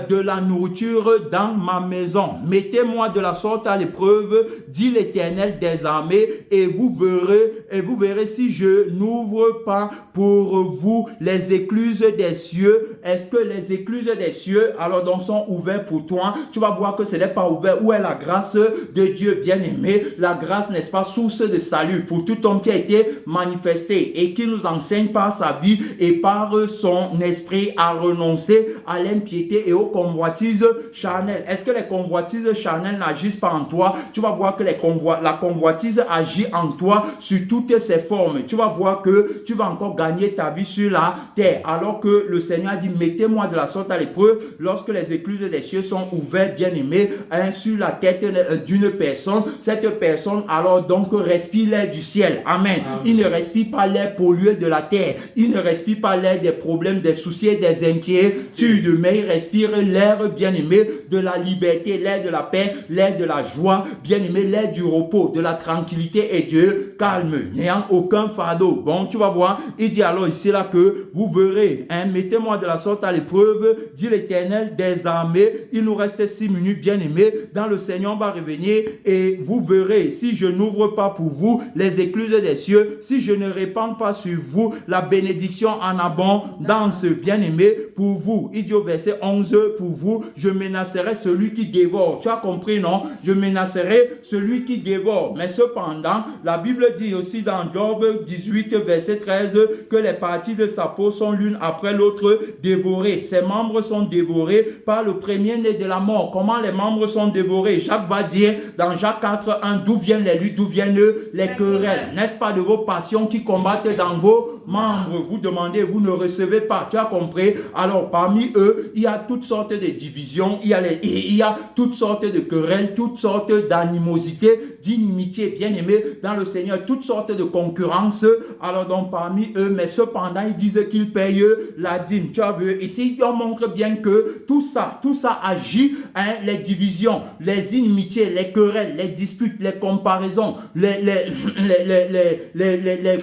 de la nourriture dans ma maison. Mettez-moi de la sorte à l'épreuve, dit l'Éternel des armées, et vous verrez si je n'ouvre pas pour vous les écluses des cieux. Est-ce que les écluses des cieux, alors donc, sont ouvertes pour toi? Tu vas voir que ce n'est pas ouvert. Où est la grâce de Dieu, bien-aimé? La grâce, n'est-ce pas, source de salut pour toute tout homme qui a été manifesté et qui nous enseigne par sa vie et par son esprit à renoncer à l'impiété et aux convoitises charnelles. Est-ce que les convoitises charnelles n'agissent pas en toi? Tu vas voir que la convoitise agit en toi sur toutes ses formes. Tu vas voir que tu vas encore gagner ta vie sur la terre. Alors que le Seigneur a dit, mettez-moi de la sorte à l'épreuve lorsque les écluses des cieux sont ouvertes, bien-aimés, sur la tête d'une personne. Cette personne, alors donc, respire l'air du ciel. Amen. Il ne respire pas l'air pollué de la terre. Il ne respire pas l'air des problèmes, des soucis et des inquiétudes, mais il respire l'air, bien-aimé, de la liberté, l'air de la paix, l'air de la joie, bien-aimé, l'air du repos, de la tranquillité et du calme, n'ayant aucun fardeau. Bon, tu vas voir, il dit alors ici là que vous verrez, mettez-moi de la sorte à l'épreuve, dit l'Éternel des armées. Il nous reste 6 minutes, bien-aimés. Dans le Seigneur, on va revenir et vous verrez, si je n'ouvre pas pour vous les écluses des cieux, si je ne répands pas sur vous la bénédiction en abondance, bien-aimé, pour vous. Il dit au verset 11, pour vous, je menacerai celui qui dévore. Tu as compris, non? Je menacerai celui qui dévore. Mais cependant, la Bible dit aussi dans Job 18, verset 13, que les parties de sa peau sont l'une après l'autre dévorées. Ses membres sont dévorés par le premier-né de la mort. Comment les membres sont dévorés? Jacques va dire dans Jacques 4, 1, d'où viennent les luttes, d'où viennent les querelles? N'est-ce pas de vos passions qui combattent dans vos membres? Vous demandez, vous ne recevez pas. Tu as compris? Alors, parmi eux, il y a toutes sortes de divisions, il y a toutes sortes de querelles, toutes sortes d'animosités, d'inimitiés, bien-aimés dans le Seigneur, toutes sortes de concurrences. Alors donc, parmi eux, mais cependant, ils disent qu'ils payent la dîme. Tu as vu? Ici, on montre bien que tout ça agit, les divisions, les inimitiés, les querelles, les disputes, les comparaisons, les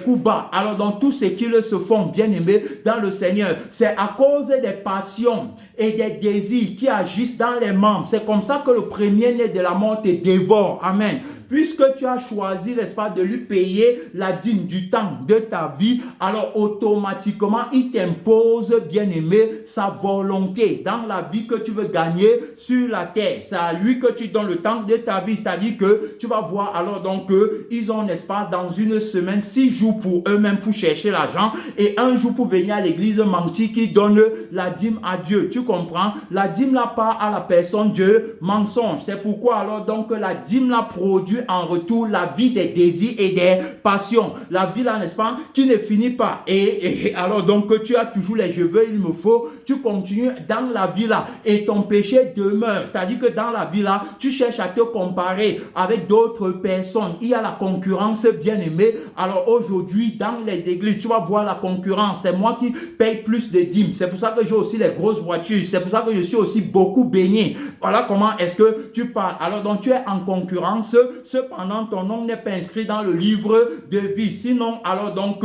coups bas. Alors donc, tout ce qu'ils se font, bien-aimés dans le Seigneur, c'est à cause des passions et des désirs qui agissent dans les membres. C'est comme ça que le premier-né de la mort te dévore. Amen. Puisque tu as choisi, n'est-ce pas, de lui payer la dîme du temps de ta vie, alors automatiquement, il t'impose, bien-aimé, sa volonté dans la vie que tu veux gagner sur la terre. C'est à lui que tu donnes le temps de ta vie. C'est-à-dire que tu vas voir, alors donc, ils ont, n'est-ce pas, dans une semaine, 6 jours pour eux-mêmes pour chercher l'argent et 1 jour pour venir à l'église mentir qui donne la dîme à Dieu. Tu comprends? La dîme là part à la personne de mensonge. C'est pourquoi alors donc la dîme là produit en retour la vie des désirs et des passions. La vie là, n'est-ce pas, qui ne finit pas. Et alors donc tu as toujours les je veux, il me faut. Tu continues dans la vie là et ton péché demeure. C'est-à-dire que dans la vie là, tu cherches à te comparer avec d'autres personnes. Il y a la concurrence, bien-aimée. Alors aujourd'hui, dans les églises, tu vas voir la concurrence. C'est moi qui paye plus de dîmes. C'est pour ça que j'ai aussi les grosses voitures. C'est pour ça que je suis aussi beaucoup béni. Voilà comment est-ce que tu parles. Alors donc tu es en concurrence. Cependant, ton nom n'est pas inscrit dans le livre de vie. Sinon, alors donc,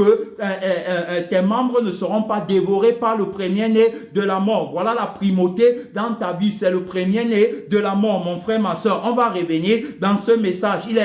tes membres ne seront pas dévorés par le premier-né de la mort. Voilà la primauté dans ta vie. C'est le premier-né de la mort, mon frère, ma soeur. On va revenir dans ce message. Il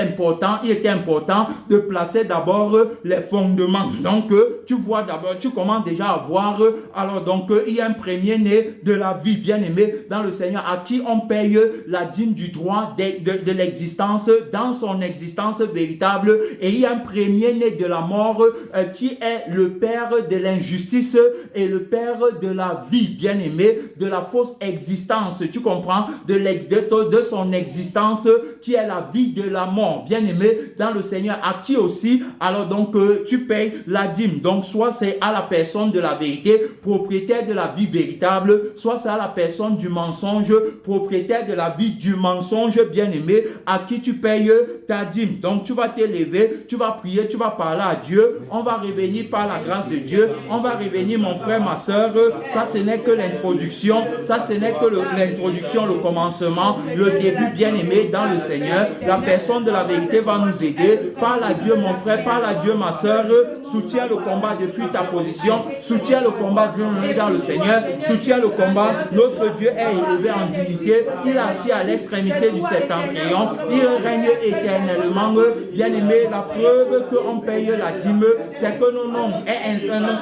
était important de placer d'abord les fondements. Donc, tu vois d'abord, tu commences déjà à voir, alors donc, il y a un premier-né de la vie, bien-aimé, dans le Seigneur, à qui on paye la dîme du droit de l'existence, dans son existence véritable, et il y a un premier-né de la mort qui est le père de l'injustice et le père de la vie, bien-aimé, de la fausse existence, tu comprends, de son existence qui est la vie de la mort, bien-aimé, dans le Seigneur, à qui aussi, alors donc, tu payes la dîme. Donc, soit c'est à la personne de la vérité, propriétaire de la vie véritable, soit c'est à la personne du mensonge, propriétaire de la vie du mensonge, bien-aimé, à qui tu payes ta dîme. Donc tu vas t'élever, tu vas prier, tu vas parler à Dieu. On va revenir par la grâce de Dieu. On va revenir, mon frère, ma soeur. Ça, ce n'est que l'introduction. Ça, ce n'est que l'introduction, le commencement, le début, bien-aimé, dans le Seigneur. La personne de la vérité va nous aider. Parle à Dieu, mon frère, parle à Dieu, ma soeur. Soutiens le combat depuis ta position. Soutiens le combat dans le Seigneur. Soutiens le combat. Notre Dieu est élevé en dignité. Il est assis à l'extrémité du septentrion. Il règne éternellement. Bien-aimé, la preuve qu'on paye la dîme, c'est que nos noms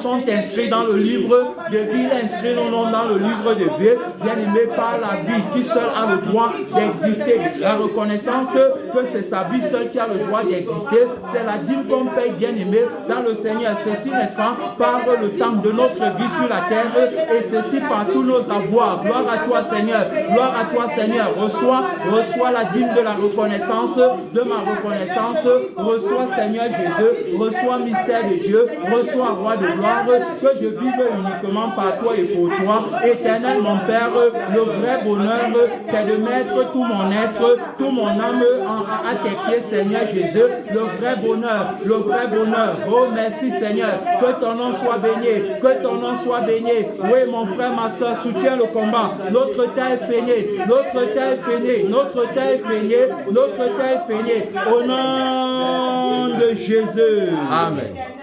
sont inscrits dans le livre de vie, inscrits nos noms dans le livre de vie. Bien-aimé, par la vie qui seul a le droit d'exister. La reconnaissance que c'est sa vie seule qui a le droit d'exister, c'est la dîme qu'on paye, bien-aimé, dans le Seigneur. Ceci, n'est-ce pas, par le temps de notre vie sur la terre, et ceci par tous nos avoirs. Gloire à toi, Seigneur. Gloire à toi, Seigneur. Reçois la dîme de la reconnaissance, de ma reconnaissance. Reçois, Seigneur Jésus. Reçois, mystère de Dieu. Reçois, roi de gloire. Que je vive uniquement par toi et pour toi. Éternel, mon Père, le vrai bonheur, c'est de mettre tout mon être, tout mon âme à tes pieds, Seigneur Jésus. Le vrai bonheur, le vrai bonheur. Oh, merci, Seigneur. Que ton nom soit béni. Que ton nom soit béni. Oui, mon frère, ma soeur, soutiens le combat. Notre terre est finie. Notre terre est finie. Notre terre est finie. Notre terre est finie. Au nom de Jésus. Amen.